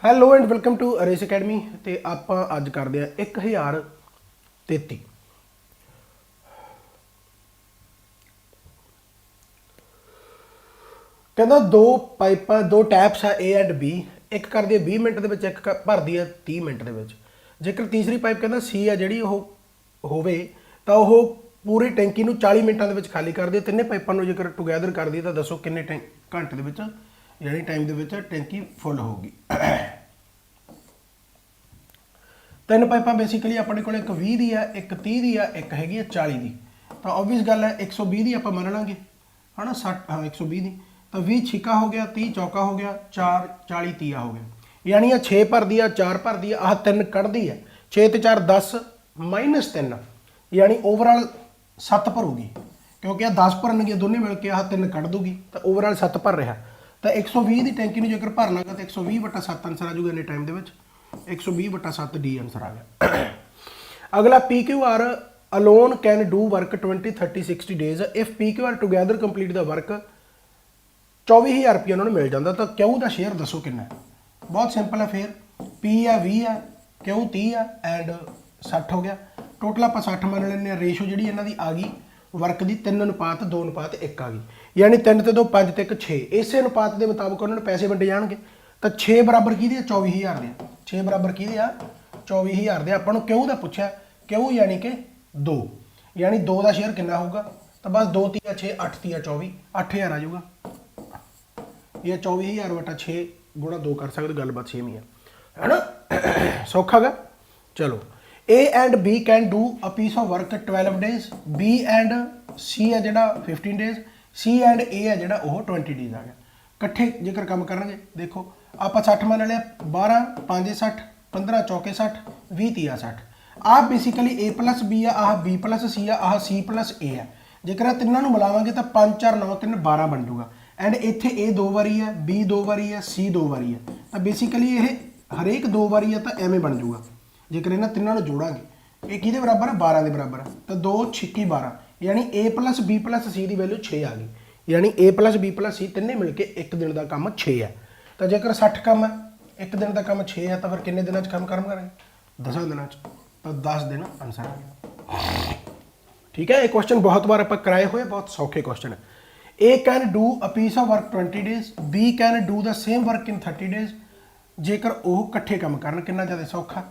Hello and welcome to Race Academy. ਤੇ ਆਪਾਂ ਅੱਜ ਕਰਦੇ ਆ 1033। ਕਹਿੰਦਾ ਦੋ ਪਾਈਪਾਂ ਦੋ ਟੈਪਸ ਆ A ਐਂਡ B, ਇੱਕ ਕਰਦੀ ਹੈ 20 ਮਿੰਟ ਦੇ ਵਿੱਚ, ਇੱਕ ਭਰਦੀ ਹੈ 30 ਮਿੰਟ ਦੇ ਵਿੱਚ। ਜੇਕਰ ਤੀਸਰੀ ਪਾਈਪ ਕਹਿੰਦਾ C ਆ ਜਿਹੜੀ ਉਹ ਹੋਵੇ ਤਾਂ ਉਹ ਪੂਰੀ ਟੈਂਕੀ ਨੂੰ 40 ਮਿੰਟਾਂ ਦੇ ਵਿੱਚ ਖਾਲੀ ਕਰਦੀ ਹੈ। ਤਿੰਨੇ ਪਾਈਪਾਂ ਨੂੰ ਜੇਕਰ ਟੂਗੈਦਰ ਕਰਦੀ ਹੈ ਤਾਂ ਦੱਸੋ ਕਿੰਨੇ ਘੰਟੇ ਦੇ ਵਿੱਚ ਯਾਨੀ ਟਾਈਮ ਦੇ ਵਿੱਚ ਟੈਂਕੀ ਫੁੱਲ ਹੋਊਗੀ। ਤਿੰਨ ਪਾइपां बेसिकली अपने को एक 20 की है, एक 30 की है, एक हैगी 40 की। तो ऑब्वियस गल है 120 की आप मन लाँगे है ना, 60 हाँ 120 की। तो 20 छिका हो गया, 30 चौका हो गया, 4 40 तीया हो गया। यानी 6 भरदी है, 4 भरदी है, आह 3 कढ़दी है। 6 ते 4 10 -3 यानी ओवरऑल 7 भरूगी, क्योंकि आह 10 भरनगे दोनों मिल के आह 3 कढ़ दूगी, तो ओवरऑल 7 भर रहा। तो 120 की टैंकी में जेकर भरना तो 120/7 आंसर आ जाऊगा इन्ने टाइम के। 120/7 डी आंसर आ गया। अगला PQR alone can do work 20 30 60 days if PQR together complete the work 24,000 रुपया उन्होंने मिल जाता। तो क्यों का शेयर दसो कितना। बहुत सिंपल है। फिर P है 20 है, क्यों 30 है एंड 60 हो गया। टोटल आप 60 मान लें। रेशो जी इन्हों की आ गई वर्क की 3:2:1 आ गई, यानी 3 ते 2 5 ते 1 6। इस अनुपात के मुताबिक उन्होंने पैसे वंडे जाएंगे। तो 6 बराबर की 24,000 के, 6 बराबर की 24,000 के। आपको क्यों का पूछा, क्यों यानी कि 2, यानी 2 का शेयर कितना होगा। तो बस 2 3 6 8 3 24 8,000 आ जाऊगा। ये 24,000/6 गुणा 2 कर सकते, गलबात सेम ही है ना, सौखा गा। चलो A and B can do a piece of work 12 days, B and C है जोड़ा 15 डेज, C एंड A है जोड़ा 20 डेज आ गया। इकट्ठे जेकर काम करेंगे देखो आप 60 मान लिया, 12 5 60, 15 चौके 60, 20 30 60। आह बेसिकली A + B है, आह B + C है, आह C + A है। जेकर तिन्हों मिलावांगे तो 5 4 9 3 12 बन जूगा। एंड इत्थे A 2 बारी है, B 2 बारी है, C 2 बारी है। तो बेसिकली ये हरेक 2 बारी है तो एवें बन जूगा। जेकर इन्होंने तिनों जोड़ांगे ये किहदे बराबर है, 12 के बराबर है। तो 2 6 12 यानी A + B + C की वैल्यू 6 आ गई। यानी A + B + C तिन्ने मिलके एक दिन का काम 6 है। तो जेकर 60 काम है, एक दिन का काम 6 है, तो फिर किन्ने दिनों काम करेंगे 10 दिनों। तो 10 दिन आंसर आ गया। ठीक है, ये क्वेश्चन बहुत बार आप कराए हुए, बहुत सौखे क्वेश्चन है। A can do a piece of work 20 days, B can do the same work in 30 days. जेकर वो कट्ठे काम करन कितना ज़्यादा सौखा।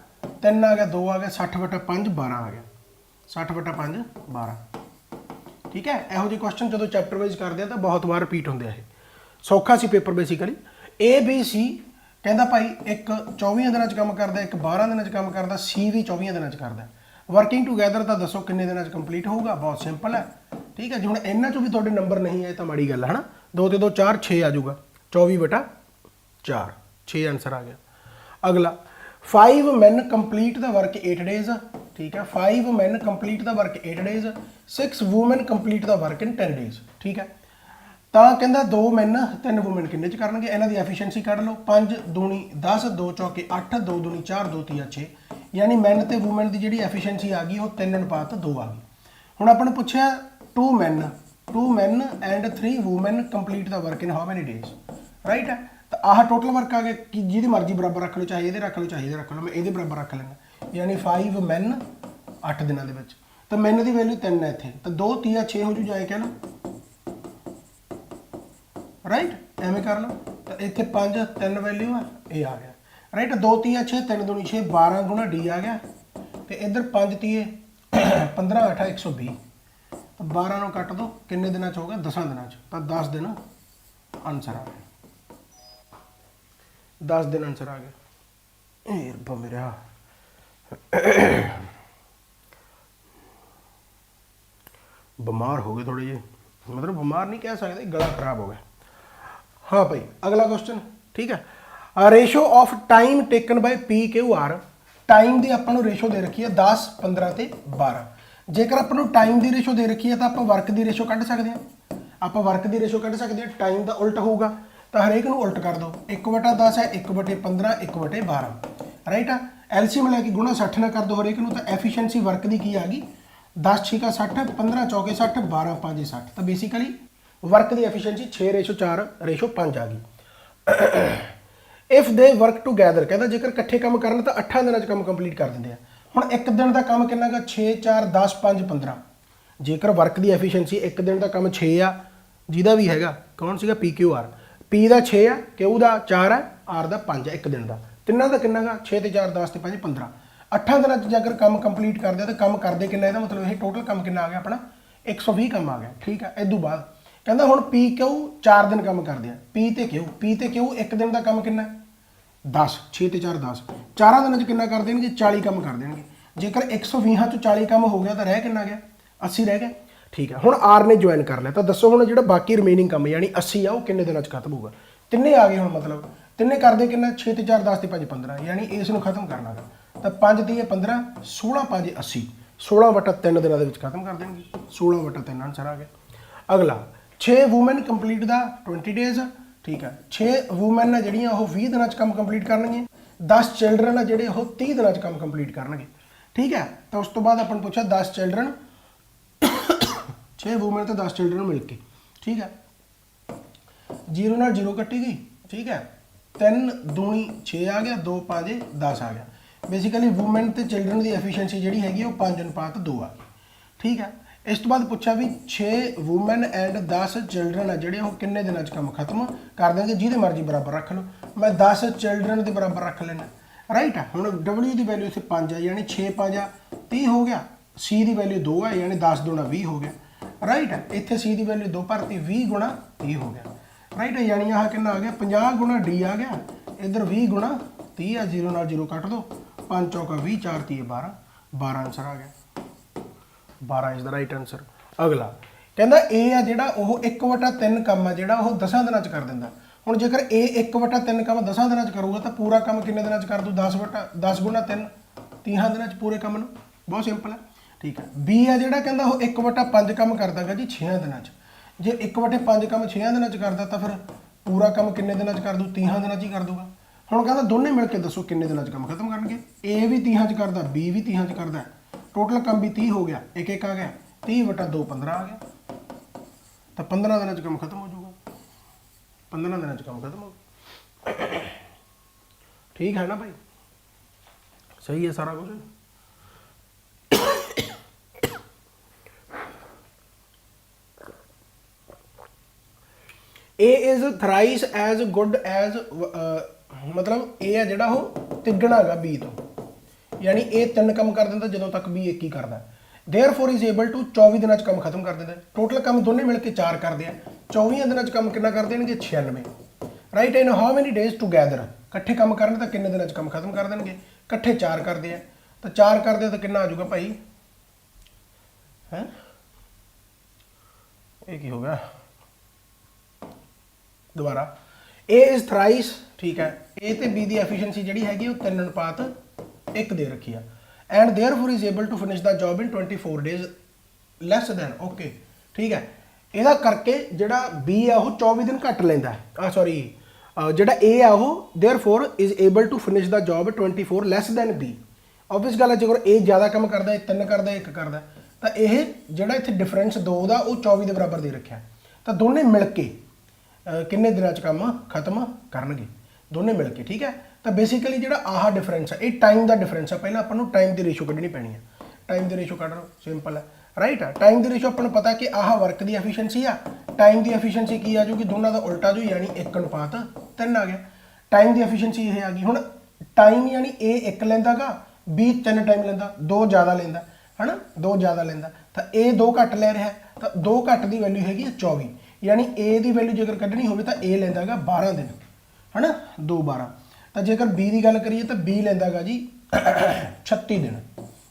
3 आ गया, 2 आ गया, 60/5 12 आ गया, 60/5 12। ठीक है, यहो ਜਿਹੇ क्वेश्चन जो चैप्टर वाइज करते हैं तो बहुत बार रिपीट होंगे। ये सौखा सी paper basically. A B C कहता भाई एक 24 दिनों काम करता, एक 12 दिनों काम करता, C भी 24 दिनों करता। वर्किंग टूगैदर तो दसो किन्ने दिनों कंप्लीट होगा। बहुत सिंपल है। ठीक है जी, हम इन्हों चो भी थोड़े नंबर नहीं आए तो माड़ी गल है ना। 2 ते 2 4 6 आ जाऊगा, 24/4 6 आंसर आ गया। अगला 5 men complete the work 8 days. ठीक है, 5 men complete the work 8 days, 6 women complete the work in 10 days. ठीक है, तो कहता 2 men 3 वूमेन किन्ने च करनगे, इन्हां दी एफिशिएंसी कढ लो। 5 दूनी 10, 2 चौके 8, 2 दूनी 4, 2 तीया 6। यानी मैन ते वूमेन की जी एफिशिएंसी आ गई वो 3:2 आ गई। हुण आपने पूछा 2 men and 3 women complete the work in how many days. Right है, तो आह टोटल वर्क आ गया कि जिहदी मर्जी बराबर रख लो, चाहे ये रख लो, चाहे ये रख लो। मैं ये बराबर रख लेना, यानी 5 men 8 दिनों के। तो मैन की वैल्यू 3 है इतने, तो 2 3 6 हो जू जाए कह लो। राइट एवें कर लो। तो इतने 5 3 वैल्यू है, ये आ गया। राइट 2 3 6 3 दूनी 6 12 गुणा डी आ गया। तो इधर 5 3 15 8 120। तो 12 कट दो, किन्ने दिन हो गया 10 दिनों। तो 10 दिन आंसर आ गया, 10 दिन आंसर आ गया। ए रब्बा मेरा बीमार हो गए थोड़े जे, मतलब बीमार नहीं कह सकते, गला खराब हो गया। हाँ भाई अगला क्वेश्चन। ठीक है, ratio of time taken by PQR। Time की आपको रेशो दे रखी है 10 15 ते 12। जेकर आपको टाइम की रेशो दे रखी है तो आप वर्क की रेशो कढ़ सकते हैं। आप वर्क की रेशो कढ़ सकते हैं, टाइम का उल्ट होगा। तो हरेक को उल्ट कर दो, 1/10 है, 1/15, 1/12। राइट है, एलसीएम लैके गुणा 60 ना कर दो हरेक को। तो एफिशिएंसी वर्क की की आ गई 10 6 60, 15 चौके 60, 12 5 60। तो बेसिकली वर्क की एफिशिएंसी 6:4:5 आ गई। ਇਫ ਦੇ ਵਰਕ ਟੂਗੈਦਰ, ਕਹਿੰਦਾ ਜੇਕਰ ਇਕੱਠੇ ਕੰਮ ਕਰਨ ਤਾਂ 8 ਦਿਨਾਂ 'ਚ ਕੰਮ ਕੰਪਲੀਟ ਕਰ ਦਿੰਦੇ ਆ। ਹੁਣ ਇੱਕ ਦਿਨ ਦਾ ਕੰਮ ਕਿੰਨਾ ਗਾ 6 4 10 5 15। ਜੇਕਰ ਵਰਕ ਦੀ ਐਫੀਸ਼ੀਐਂਸੀ ਇੱਕ ਦਿਨ ਦਾ ਕੰਮ 6 ਆ, ਜਿਹਦਾ ਵੀ ਹੈਗਾ ਕੌਣ ਸੀਗਾ PQR, P ਦਾ 6 ਆ, Q ਦਾ 4 ਆ, R ਦਾ 5 ਆ, ਇੱਕ ਦਿਨ ਦਾ। ਤਿੰਨਾਂ ਦਾ ਕਿੰਨਾ ਗਾ 6 ਤੇ 4 10 ਤੇ 5 15। 8 ਦਿਨਾਂ 'ਚ ਜੇਕਰ ਕੰਮ ਕੰਪਲੀਟ ਕਰਦੇ ਆ ਤਾਂ ਕੰਮ ਕਰਦੇ ਕਿੰਨਾ, ਇਹਦਾ ਮਤਲਬ ਇਹ ਟੋਟਲ ਕੰਮ ਕਿੰਨਾ ਆ ਗਿਆ ਆਪਣਾ 120 ਕੰਮ ਆ ਗਿਆ। ਠੀਕ ਆ। ਇਦੋਂ ਬਾਅਦ ਕਹਿੰਦਾ ਹੁਣ PQ 4 ਦਿਨ ਕੰਮ ਕਰਦੇ ਆ, P ਤੇ Q ਇੱਕ ਦਿਨ ਦਾ ਕੰਮ ਕਿੰਨਾ 10, 6 ਤੇ 4 10। 4 ਦਿਨਾਂ 'ਚ ਕਿੰਨਾ ਕਰ ਦੇਣਗੇ 40 ਕੰਮ ਕਰ ਦੇਣਗੇ। ਜੇਕਰ 120 'ਚੋਂ 40 ਕੰਮ ਹੋ ਗਿਆ ਤਾਂ ਰਹਿ ਕਿੰਨਾ ਗਿਆ 80 ਰਹਿ ਗਿਆ। ਠੀਕ ਹੈ। ਹੁਣ R ਨੇ ਜੁਆਇਨ ਕਰ ਲਿਆ ਤਾਂ ਦੱਸੋ ਹੁਣ ਜਿਹੜਾ ਬਾਕੀ ਰਿਮੇਨਿੰਗ ਕੰਮ ਯਾਨੀ 80 ਆ ਉਹ ਕਿੰਨੇ ਦਿਨਾਂ 'ਚ ਖਤਮ ਹੋਊਗਾ। ਤਿੰਨੇ ਆ ਗਏ ਹੁਣ, ਮਤਲਬ ਤਿੰਨੇ ਕਰਦੇ ਕਿੰਨਾ 6 ਤੇ 4 10 ਤੇ 5 15, ਯਾਨੀ ਇਸ ਨੂੰ ਖਤਮ ਕਰਨਾ ਗਾ ਤਾਂ 5 ਤੇ 15 16 5 80, 16/3 ਦਿਨਾਂ ਦੇ ਵਿੱਚ ਖਤਮ ਕਰ ਦੇਣਗੇ। 16/3 ਆਨਸਰ ਆ ਗਿਆ। ਅਗਲਾ 6 ਵੂਮਨ ਕੰਪਲੀਟ ਦਾ 20 ਡੇਜ਼। ਠੀਕ ਹੈ। 6 ਵੂਮਨ ਨੇ ਜਿਹੜੀਆਂ ਉਹ 20 ਦਿਨਾਂ 'ਚ ਕੰਮ ਕੰਪਲੀਟ ਕਰਨਗੇ। 10 ਚਿਲਡਰਨ ਆ ਜਿਹੜੇ ਉਹ 30 ਦਿਨਾਂ 'ਚ ਕੰਮ ਕੰਪਲੀਟ ਕਰਨਗੇ। ਠੀਕ ਹੈ। ਤਾਂ ਉਸ ਤੋਂ ਬਾਅਦ ਆਪਾਂ ਨੂੰ ਪੁੱਛਿਆ 10 ਚਿਲਡਰਨ 6 ਵੂਮਨ ਤੇ 10 ਚਿਲਡਰਨ ਮਿਲ ਕੇ। ਠੀਕ ਹੈ। 0 ਨਾਲ 0 ਕੱਟੀ ਗਈ। ਠੀਕ ਹੈ। 3 ਦੂਣੀ 6 ਆ ਗਿਆ, 2 5 10 ਆ ਗਿਆ। ਬੇਸਿਕਲੀ ਵੂਮਨ ਤੇ ਚਿਲਡਰਨ ਦੀ ਐਫੀਸ਼ੀਐਂਸੀ ਜਿਹੜੀ ਹੈਗੀ ਉਹ 5:2 ਆ ਗਈ। ਠੀਕ ਹੈ। ਇਸ ਤੋਂ ਬਾਅਦ ਪੁੱਛਿਆ ਵੀ 6 ਵੂਮਨ ਐਂਡ 10 ਚਿਲਡਰਨ ਆ ਜਿਹੜੇ ਉਹ ਕਿੰਨੇ ਦਿਨਾਂ 'ਚ ਕੰਮ ਖਤਮ ਕਰ ਦੇਣਗੇ। ਜਿਹਦੇ ਮਰਜ਼ੀ ਬਰਾਬਰ ਰੱਖ ਲਓ, ਮੈਂ 10 ਚਿਲਡਰਨ ਦੇ ਬਰਾਬਰ ਰੱਖ ਲੈਣਾ। ਰਾਈਟ ਆ। ਹੁਣ W ਦੀ ਵੈਲਿਊ ਇੱਥੇ 5 ਆ, ਯਾਨੀ 6 5 30 ਹੋ ਗਿਆ। C ਦੀ ਵੈਲਿਊ 2 ਆ, ਯਾਨੀ 10 2 20 ਹੋ ਗਿਆ। ਰਾਈਟ ਆ। ਇੱਥੇ C ਦੀ ਵੈਲਿਊ 2 ਭਰਤੀ 20 ਗੁਣਾ 30 ਹੋ ਗਿਆ। ਰਾਈਟ ਆ। ਯਾਨੀ ਆਹ ਕਿੰਨਾ ਆ ਗਿਆ 50 ਗੁਣਾ D ਆ ਗਿਆ। ਇੱਧਰ 20 ਗੁਣਾ 30 ਆ, 0 ਨਾਲ 0 ਕੱਟ ਦੋ, 5 ਚੌਕਾ 20 4 30 12 12 ਆਨਸਰ ਆ ਗਿਆ। 12 ਇਜ਼ ਦਾ ਰਾਈਟ ਆਨਸਰ। ਅਗਲਾ ਕਹਿੰਦਾ A ਆ ਜਿਹੜਾ ਉਹ 1/3 ਕੰਮ ਆ ਜਿਹੜਾ ਉਹ 10 ਦਿਨਾਂ 'ਚ ਕਰ ਦਿੰਦਾ। ਹੁਣ ਜੇਕਰ A 1/3 ਕੰਮ 10 ਦਿਨਾਂ 'ਚ ਕਰੂਗਾ ਤਾਂ ਪੂਰਾ ਕੰਮ ਕਿੰਨੇ ਦਿਨਾਂ 'ਚ ਕਰ ਦੂ 10 ਗੁਣਾ 3 30 ਦਿਨਾਂ 'ਚ ਪੂਰੇ ਕੰਮ ਨੂੰ। ਬਹੁਤ ਸਿੰਪਲ ਹੈ। ਠੀਕ ਹੈ। B ਆ ਜਿਹੜਾ ਕਹਿੰਦਾ ਉਹ 1/5 ਕੰਮ ਕਰਦਾਗਾ ਜੀ 6 ਦਿਨਾਂ 'ਚ। ਜੇ 1/5 ਕੰਮ 6 ਦਿਨਾਂ 'ਚ ਕਰਦਾ ਤਾਂ ਫਿਰ ਪੂਰਾ ਕੰਮ ਕਿੰਨੇ ਦਿਨਾਂ 'ਚ ਕਰ ਦੂ 30 ਦਿਨਾਂ 'ਚ ਹੀ ਕਰ ਦੂਗਾ। ਹੁਣ ਕਹਿੰਦਾ ਦੋਨੇ ਮਿਲ ਕੇ ਦੱਸੋ ਕਿੰਨੇ ਦਿਨਾਂ 'ਚ ਕੰਮ ਖਤਮ ਕਰਨਗੇ। A ਵੀ 30 'ਚ ਕਰਦਾ, B ਵੀ 30 'ਚ ਕਰਦਾ, ਟੋਟਲ ਕੰਮ ਵੀ 30 ਹੋ ਗਿਆ, ਇੱਕ ਇੱਕ ਆ ਗਿਆ 30/2 15 ਆ ਗਿਆ ਤਾਂ 15 ਦਿਨਾਂ 'ਚ ਕੰਮ ਖਤਮ ਹੋ ਜਾਊਗਾ। 15 ਦਿਨਾਂ 'ਚ ਕੰਮ ਖਤਮ ਹੋ ਗਿਆ। ਠੀਕ ਹੈ ਨਾ ਭਾਈ, ਸਹੀ ਹੈ ਸਾਰਾ ਕੁਝ। A is thrice as good as ਮਤਲਬ A ਹੈ ਜਿਹੜਾ ਉਹ ਤਿੱਗਣਾ ਹੈਗਾ B ਤੋਂ, ਯਾਨੀ A 3 ਕੰਮ ਕਰ ਦਿੰਦਾ ਜਦੋਂ ਤੱਕ B 1 ਹੀ ਕਰਦਾ। Therefore is able to 24 ਦਿਨਾਂ 'ਚ ਕੰਮ ਖਤਮ ਕਰ ਦਿੰਦਾ। ਟੋਟਲ ਕੰਮ ਦੋਨੇ ਮਿਲ ਕੇ 4 ਕਰਦੇ ਆ। 24 ਦਿਨਾਂ 'ਚ ਕੰਮ ਕਿੰਨਾ ਕਰ ਦੇਣਗੇ 96। Right. In how many days together, ਇਕੱਠੇ ਕੰਮ ਕਰਨ ਤਾਂ ਕਿੰਨੇ ਦਿਨਾਂ 'ਚ ਕੰਮ ਖਤਮ ਕਰ ਦੇਣਗੇ। ਇਕੱਠੇ 4 ਕਰਦੇ ਆ ਤਾਂ 4 ਕਰਦੇ ਆ ਤਾਂ ਕਿੰਨਾ ਆ ਜਾਊਗਾ ਭਾਈ ਹੈ, ਇਹ ਕੀ ਹੋ ਗਿਆ ਦੁਬਾਰਾ। A is thrice। ਠੀਕ ਹੈ। A ਤੇ B ਦੀ ਐਫੀਸ਼ੀਐਂਸੀ ਜਿਹੜੀ ਹੈਗੀ ਉਹ 3:1 ਦੇ ਰੱਖੀ ਆ। And therefore is able to finish the job in 24 days less than। Okay ਠੀਕ ਹੈ। ਇਹਦਾ ਕਰਕੇ ਜਿਹੜਾ B ਆ ਉਹ 24 ਦਿਨ ਘੱਟ ਲੈਂਦਾ ਹੈ। ਸੌਰੀ ਜਿਹੜਾ A ਆ ਉਹ therefore is able to finish the job 24 less than B। Obvious ਗੱਲ ਹੈ ਜੇਕਰ A ਜ਼ਿਆਦਾ ਕੰਮ ਕਰਦਾ, 3 ਕਰਦਾ, 1 ਕਰਦਾ ਤਾਂ ਇਹ ਜਿਹੜਾ ਇੱਥੇ ਡਿਫਰੈਂਸ 2 ਦਾ ਉਹ 24 ਦੇ ਬਰਾਬਰ ਦੇ ਰੱਖਿਆ। ਤਾਂ ਦੋਨੇ ਮਿਲ ਕੇ ਕਿੰਨੇ ਦਿਨਾਂ 'ਚ ਕੰਮ ਖਤਮ ਕਰਨਗੇ ਦੋਨੇ ਮਿਲ ਕੇ। ਠੀਕ ਹੈ। ਤਾਂ ਬੇਸਿਕਲੀ ਜਿਹੜਾ ਆਹ ਡਿਫਰੈਂਸ ਹੈ ਇਹ ਟਾਈਮ ਦਾ ਡਿਫਰੈਂਸ ਹੈ। ਪਹਿਲਾਂ ਆਪਾਂ ਨੂੰ ਟਾਈਮ ਦੀ ਰੇਸ਼ੋ ਕੱਢਣੀ ਪੈਣੀ ਹੈ। ਟਾਈਮ ਦੀ ਰੇਸ਼ੋ ਕੱਢ ਲਓ, ਸਿੰਪਲ ਹੈ। ਰਾਈਟ ਆ। ਟਾਈਮ ਦੀ ਰੇਸ਼ੋ ਆਪਾਂ ਨੂੰ ਪਤਾ ਕਿ ਆਹ ਵਰਕ ਦੀ ਐਫੀਸ਼ੀਐਂਸੀ ਆ, ਟਾਈਮ ਦੀ ਐਫੀਸ਼ੀਐਂਸੀ ਕੀ ਆ ਜੂਗੀ ਦੋਨਾਂ ਦਾ ਉਲਟਾ ਜੂ, ਯਾਨੀ 1:3 ਆ ਗਿਆ। ਟਾਈਮ ਦੀ ਐਫੀਸ਼ੀਐਂਸੀ ਇਹ ਆ ਗਈ। ਹੁਣ ਟਾਈਮ ਯਾਨੀ A 1 ਲੈਂਦਾਗਾ, B 3 ਟਾਈਮ ਲੈਂਦਾ, 2 ਜ਼ਿਆਦਾ ਲੈਂਦਾ ਹੈ ਨਾ, 2 ਜ਼ਿਆਦਾ ਲੈਂਦਾ ਤਾਂ A 2 ਘੱਟ ਲੈ ਰਿਹਾ ਤਾਂ 2 ਘੱਟ ਦੀ ਵੈਲਿਊ ਹੈਗੀ 24, ਯਾਨੀ A ਦੀ ਵੈਲਿਊ ਜੇਕਰ ਕੱਢਣੀ ਹੋਵੇ ਤਾਂ A ਲੈਂਦਾਗਾ 12 ਦਿਨ ਹੈ ਨਾ, 2 12। ਤਾਂ ਜੇਕਰ B ਦੀ ਗੱਲ ਕਰੀਏ ਤਾਂ B ਲੈਂਦਾਗਾ ਜੀ 36 ਦਿਨ।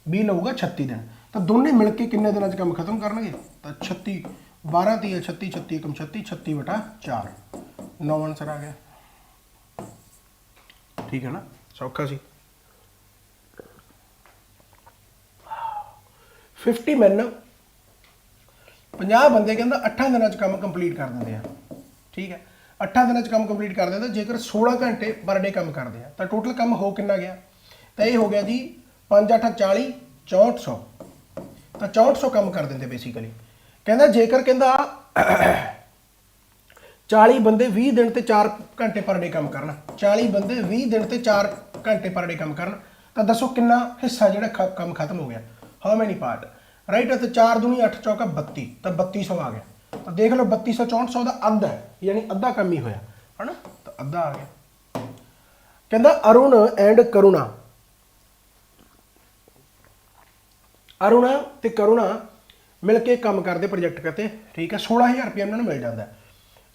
B ਲਊਗਾ 36 ਦਿਨ। ਤਾਂ ਦੋਨੇ ਮਿਲ ਕੇ ਕਿੰਨੇ ਦਿਨਾਂ 'ਚ ਕੰਮ ਖਤਮ ਕਰਨਗੇ ਤਾਂ 36 12 30 36 36 36 36/4 9 ਆਨਸਰ ਆ ਗਿਆ। ਠੀਕ ਹੈ ਨਾ, ਸੌਖਾ ਸੀ। 50 men 50 ਬੰਦੇ ਕਹਿੰਦਾ 8 ਦਿਨਾਂ 'ਚ ਕੰਮ ਕੰਪਲੀਟ ਕਰ ਦਿੰਦੇ ਆ। ਠੀਕ ਹੈ। 8 ਦਿਨਾਂ 'ਚ ਕੰਮ ਕੰਪਲੀਟ ਕਰ ਦਿੰਦੇ ਜੇਕਰ 16 ਘੰਟੇ ਪਰ ਡੇ ਕੰਮ ਕਰਦੇ ਆ ਤਾਂ ਟੋਟਲ ਕੰਮ ਹੋ ਕਿੰਨਾ ਗਿਆ ਤਾਂ ਇਹ ਹੋ ਗਿਆ ਜੀ 5 8 40 6400। ਤਾਂ 6400 ਕੰਮ ਕਰ ਦਿੰਦੇ ਬੇਸਿਕਲੀ। ਕਹਿੰਦਾ ਜੇਕਰ ਕਹਿੰਦਾ 40 ਬੰਦੇ 20 ਦਿਨ ਤੇ 4 ਘੰਟੇ ਪਰ ਡੇ ਕੰਮ ਕਰਨ, 40 ਬੰਦੇ 20 ਦਿਨ ਤੇ 4 ਘੰਟੇ ਪਰ ਡੇ ਕੰਮ ਕਰਨ, ਤਾਂ ਦੱਸੋ ਕਿੰਨਾ ਹਿੱਸਾ ਜਿਹੜਾ ਕੰਮ ਖਤਮ ਹੋ ਗਿਆ, ਹਾਊ ਮੈਨੀ ਪਾਰਟ, ਰਾਈਟ। ਤੇ 4 ਦੂਣੀ 8 ਚੌਕਾ 32, ਤਾਂ 3200 ਆ ਗਿਆ। ਤਾਂ ਦੇਖ ਲਓ 3200 6400 ਦਾ ਅੱਧਾ ਹੈ, ਯਾਨੀ ਅੱਧਾ ਕੰਮ ਹੀ ਹੋਇਆ ਹੈ ਨਾ, ਤਾਂ ਅੱਧਾ ਆ ਗਿਆ। ਕਹਿੰਦਾ ਅਰੁਣ ਐਂਡ ਕਰੁਣਾ, ਅਰੁਣਾ ਤੇ ਕਰੁਣਾ ਮਿਲ ਕੇ ਕੰਮ ਕਰਦੇ ਪ੍ਰੋਜੈਕਟ ਕਰਤੇ, ਠੀਕ ਹੈ। 16000 ਰੁਪਏ ਉਹਨਾਂ ਨੂੰ ਮਿਲ ਜਾਂਦਾ।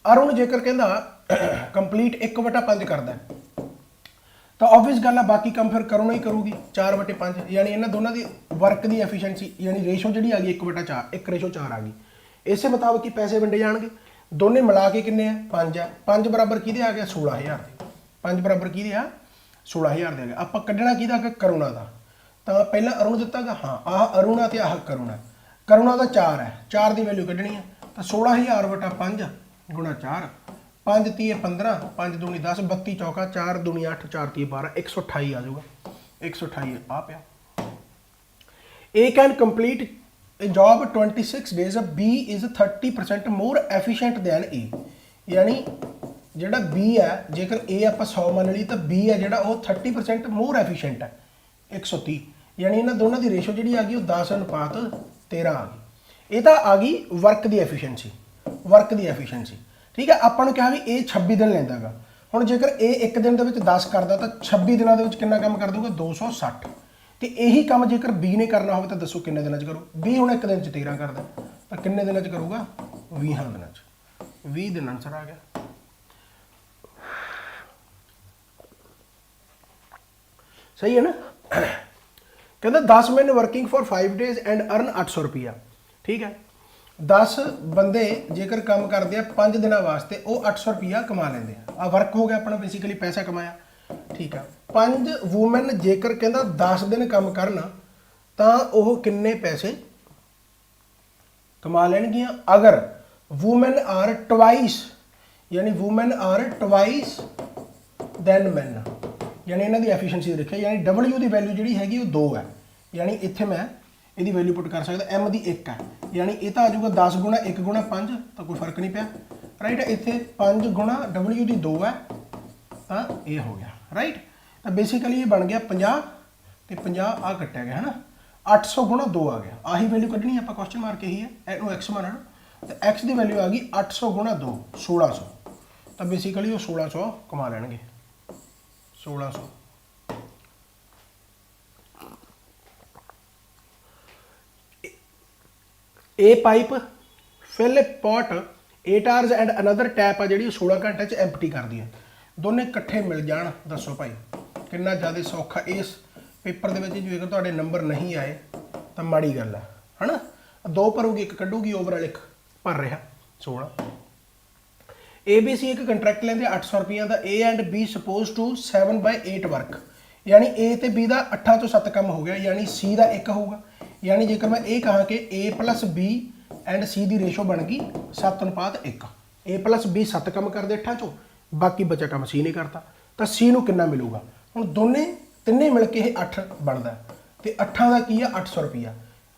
ਅਰੁਣ ਜੇਕਰ ਕਹਿੰਦਾ ਕੰਪਲੀਟ 1/5 ਕਰਦਾ ਤਾਂ ਆਬਵੀਅਸ ਗੱਲ ਆ ਬਾਕੀ ਕੰਮ ਫਿਰ ਕਰੁਣਾ ਹੀ ਕਰੂਗੀ 4/5, ਯਾਨੀ ਇਹਨਾਂ ਦੋਨਾਂ ਦੀ ਵਰਕ ਦੀ ਐਫੀਸ਼ੀਐਂਸੀ ਯਾਨੀ ਰੇਸ਼ੋ ਜਿਹੜੀ ਆ ਗਈ 1/4, 1:4 ਆ ਗਈ। ਇਸੇ ਮੁਤਾਬਕ ਹੀ ਪੈਸੇ ਵੰਡੇ ਜਾਣਗੇ। ਦੋਨੇ ਮਿਲਾ ਕੇ ਕਿੰਨੇ ਆ 5 ਆ, 5 ਬਰਾਬਰ ਕਿਹਦੇ ਆ ਗਿਆ 16000 ਦੇ, 5 ਬਰਾਬਰ ਕਿਹਦੇ ਆ 16000 ਦੇ ਆ ਗਿਆ। ਆਪਾਂ ਕੱਢਣਾ ਕਿਹਦਾ ਕਿ ਕਰੁਣਾ ਦਾ, ਤਾਂ ਪਹਿਲਾਂ ਅਰੁਣ ਦਿੱਤਾਗਾ, ਹਾਂ ਆਹ ਅਰੁਣ ਆ ਤੇ ਆਹ ਕਰੁਣਾ, ਕਰੁਣਾ ਦਾ 4 ਹੈ, 4 ਦੀ ਵੈਲਿਊ ਕੱਢਣੀ ਹੈ ਤਾਂ 16000/5 ਗੁਣਾ 4, 5 ਤੀਏ 15, 5 ਦੂਣੀ 10, 32 ਚੌਕਾ 4 ਦੂਣੀ 8, 4 ਤੀਏ 12, 128 ਆ ਜਾਊਗਾ, 128 ਆ ਪਿਆ। A can complete a job 26 days, B is 30% more efficient than A, ਯਾਨੀ ਜਿਹੜਾ B ਹੈ ਜੇਕਰ A ਆਪਾਂ 100 ਮੰਨ ਲਈ ਤਾਂ B ਹੈ ਜਿਹੜਾ ਉਹ 30% more efficient ਹੈ 130, ਯਾਨੀ ਇਹਨਾਂ ਦੋਨਾਂ ਦੀ ਰੇਸ਼ੋ ਜਿਹੜੀ ਆ ਗਈ ਉਹ 10:13 ਆ ਗਈ। ਇਹ ਤਾਂ ਆ ਗਈ ਵਰਕ ਦੀ ਐਫੀਸ਼ੀਐਂਸੀ, ਵਰਕ ਦੀ ਐਫੀਸ਼ੀਐਂਸੀ, ਠੀਕ ਹੈ। ਆਪਾਂ ਨੂੰ ਕਿਹਾ ਵੀ ਇਹ 26 ਦਿਨ ਲੈਂਦਾ ਗਾ, ਹੁਣ ਜੇਕਰ ਇਹ ਇੱਕ ਦਿਨ ਦੇ ਵਿੱਚ 10 ਕਰਦਾ ਤਾਂ 26 ਦਿਨਾਂ ਦੇ ਵਿੱਚ ਕਿੰਨਾ ਕੰਮ ਕਰ ਦੂਗਾ 260, ਤੇ ਇਹੀ ਕੰਮ ਜੇਕਰ B ਨੇ ਕਰਨਾ ਹੋਵੇ ਤਾਂ ਦੱਸੋ ਕਿੰਨੇ ਦਿਨਾਂ 'ਚ ਕਰੂ। B ਹੁਣ ਇੱਕ ਦਿਨ 'ਚ 13 ਕਰਦਾ ਤਾਂ ਕਿੰਨੇ ਦਿਨਾਂ 'ਚ ਕਰੂਗਾ 20 ਦਿਨਾਂ 'ਚ, 20 ਦਿਨ ਆਨਸਰ ਆ ਗਿਆ। ਸਹੀ ਹੈ ਨਾ। ਕਹਿੰਦਾ 10 men working for 5 days and earn 800 ਰੁਪਈਆ, ਠੀਕ ਹੈ। 10 ਬੰਦੇ ਜੇਕਰ ਕੰਮ ਕਰਦੇ ਆ 5 ਦਿਨਾਂ ਵਾਸਤੇ ਉਹ 800 ਰੁਪਈਆ ਕਮਾ ਲੈਂਦੇ ਆ। ਆ ਵਰਕ ਹੋ ਗਿਆ ਆਪਣਾ, ਬੇਸਿਕਲੀ ਪੈਸਾ ਕਮਾਇਆ, ਠੀਕ ਆ। 5 ਵੂਮਨ ਜੇਕਰ ਕਹਿੰਦਾ 10 ਦਿਨ ਕੰਮ ਕਰਨ ਤਾਂ ਉਹ ਕਿੰਨੇ ਪੈਸੇ ਕਮਾ ਲੈਣਗੀਆਂ। ਅਗਰ ਵੂਮਨ ਆਰ ਟਵਾਈਸ, ਯਾਨੀ ਵੂਮਨ ਆਰ ਟਵਾਈਸ ਦੈਨ ਮੈਨ, ਯਾਨੀ ਇਹਨਾਂ ਦੀ ਐਫੀਸ਼ੀਐਂਸੀ ਦੇਖਿਆ, ਯਾਨੀ W ਦੀ ਵੈਲਿਊ ਜਿਹੜੀ ਹੈਗੀ ਉਹ 2 ਹੈ, ਯਾਨੀ ਇੱਥੇ ਮੈਂ ਇਹਦੀ ਵੈਲਿਊ ਪੁੱਟ ਕਰ ਸਕਦਾ, M ਦੀ 1 ਹੈ, ਯਾਨੀ ਇਹ ਤਾਂ ਆ ਜਾਊਗਾ 10 ਗੁਣਾ 1 ਗੁਣਾ 5, ਤਾਂ ਕੋਈ ਫਰਕ ਨਹੀਂ ਪਿਆ, ਰਾਈਟ। ਇੱਥੇ 5 ਗੁਣਾ W ਦੀ 2 ਹੈ ਤਾਂ ਇਹ ਹੋ ਗਿਆ, ਰਾਈਟ। ਤਾਂ ਬੇਸਿਕਲੀ ਇਹ ਬਣ ਗਿਆ 50 ਤੇ 50 ਆ ਕੱਟਿਆ ਗਿਆ ਹੈ ਨਾ, 800 ਗੁਣਾ 2 ਆ ਗਿਆ। ਆਹੀ ਵੈਲਿਊ ਕੱਢਣੀ ਆਪਾਂ, ਕੁਐਸਚਨ ਮਾਰਕ ਇਹੀ ਹੈ, ਇਹਨੂੰ x ਮੰਨਣਾ, ਤੇ x ਦੀ ਵੈਲਿਊ ਆ ਗਈ 800 ਗੁਣਾ 2 1600, ਤਾਂ ਬੇਸਿਕਲੀ ਉਹ 1600 ਕਮਾ ਲੈਣਗੇ, 1600। A pipe fill pot 8 hours and another tap ਆ ਜਿਹੜੀ 16 ਘੰਟੇ 'ਚ ਐਮਪਟੀ ਕਰਦੀ ਹੈ। ਦੋਨੇ ਇਕੱਠੇ ਮਿਲ ਜਾਣ, ਦੱਸੋ ਭਾਈ ਕਿੰਨਾ ਜ਼ਿਆਦਾ ਸੌਖਾ। ਇਸ ਪੇਪਰ ਦੇ ਵਿੱਚ ਜੇਕਰ ਤੁਹਾਡੇ ਨੰਬਰ ਨਹੀਂ ਆਏ ਤਾਂ ਮਾੜੀ ਗੱਲ ਹੈ ਨਾ। 2 ਭਰੂਗੀ 1 ਕੱਢੂਗੀ, ਓਵਰਆਲ 1 ਭਰ ਰਿਹਾ 16। ABC ਇੱਕ ਕੰਟਰੈਕਟ ਲੈਂਦੇ 800 ਰੁਪਈਆ ਦਾ। A and B suppose to 7/8 work, ਯਾਨੀ A ਤੇ B ਦਾ 8 ਤੋਂ 7 ਕੰਮ ਹੋ ਗਿਆ, ਯਾਨੀ C ਦਾ 1 ਹੋਊਗਾ। ਯਾਨੀ ਜੇਕਰ ਮੈਂ ਇਹ ਕਹਾਂ ਕਿ A + B and C the ratio ਬਣ ਗਈ 7:1, A + B 7 ਕੰਮ ਕਰਦੇ 8 ਚੋਂ, ਬਾਕੀ ਬਚਾ ਕੰਮ C ਨੇ ਕਰਤਾ, ਤਾਂ C ਨੂੰ ਕਿੰਨਾ ਮਿਲੂਗਾ। ਹੁਣ ਤਿੰਨੇ ਮਿਲ ਕੇ ਇਹ 8 ਬਣਦਾ, ਤੇ 8 ਦਾ ਕੀ ਆ 800 ਰੁਪਈਆ,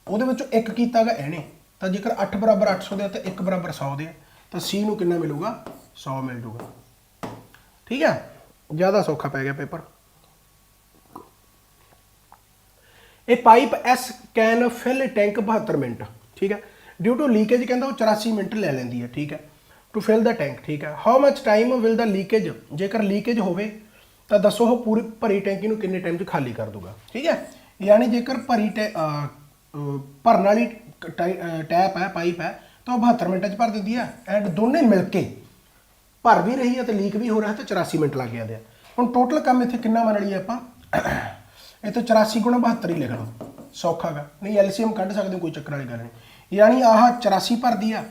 ਉਹਦੇ ਵਿੱਚੋਂ 1 ਕੀਤਾ ਗਾ ਇਹਨੇ, ਤਾਂ ਜੇਕਰ 8 ਬਰਾਬਰ 800 ਦੇ ਤੇ 1 ਬਰਾਬਰ 100 ਦੇ, ਤਾਂ C ਨੂੰ ਕਿੰਨਾ ਮਿਲੂਗਾ 100 ਮਿਲ ਜੂਗਾ, ਠੀਕ ਹੈ। ਜ਼ਿਆਦਾ ਸੌਖਾ ਪੈ ਗਿਆ ਪੇਪਰ। ਇਹ pipe S can fill tank 72 minute, ਠੀਕ ਹੈ। ਡਿਊ ਟੂ ਲੀਕੇਜ ਕਹਿੰਦਾ ਉਹ 84 ਮਿੰਟ ਲੈ ਲੈਂਦੀ ਹੈ, ਠੀਕ ਹੈ, ਟੂ ਫਿਲ ਦਾ ਟੈਂਕ, ਠੀਕ ਹੈ। How much time will the leakage, ਜੇਕਰ ਲੀਕੇਜ ਹੋਵੇ ਤਾਂ ਦੱਸੋ ਉਹ ਪੂਰੀ ਭਰੀ ਟੈਂਕੀ ਨੂੰ ਕਿੰਨੇ ਟਾਈਮ 'ਚ ਖਾਲੀ ਕਰ ਦੂਗਾ, ਠੀਕ ਹੈ। ਯਾਨੀ ਜੇਕਰ ਭਰਨ ਵਾਲੀ ਟੈਪ ਹੈ, ਪਾਈਪ ਹੈ, ਤਾਂ ਉਹ 72 ਮਿੰਟਾਂ 'ਚ ਭਰ ਦਿੰਦੀ ਹੈ, ਐਂਡ ਦੋਨੇ ਮਿਲ ਕੇ ਭਰ ਵੀ ਰਹੀ ਹੈ ਤੇ ਲੀਕ ਵੀ ਹੋ ਰਿਹਾ, ਤੇ 84 ਮਿੰਟ ਲੱਗ ਜਾਂਦੇ ਆ। ਹੁਣ ਟੋਟਲ ਕੰਮ ਇੱਥੇ ਕਿੰਨਾ ਮੰਨ ਲਈਏ ਆਪਾਂ, ਇਹ ਤੋਂ 84 ਗੁਣਾ 72 ਹੀ ਲਿਖ ਲਓ, ਸੌਖਾ ਗਾ, ਨਹੀਂ LCM ਕੱਢ ਸਕਦੇ, ਕੋਈ ਚੱਕਰ ਵਾਲੀ ਗੱਲ ਨਹੀਂ। ਯਾਨੀ ਆਹ 84 ਭਰਦੀ ਆ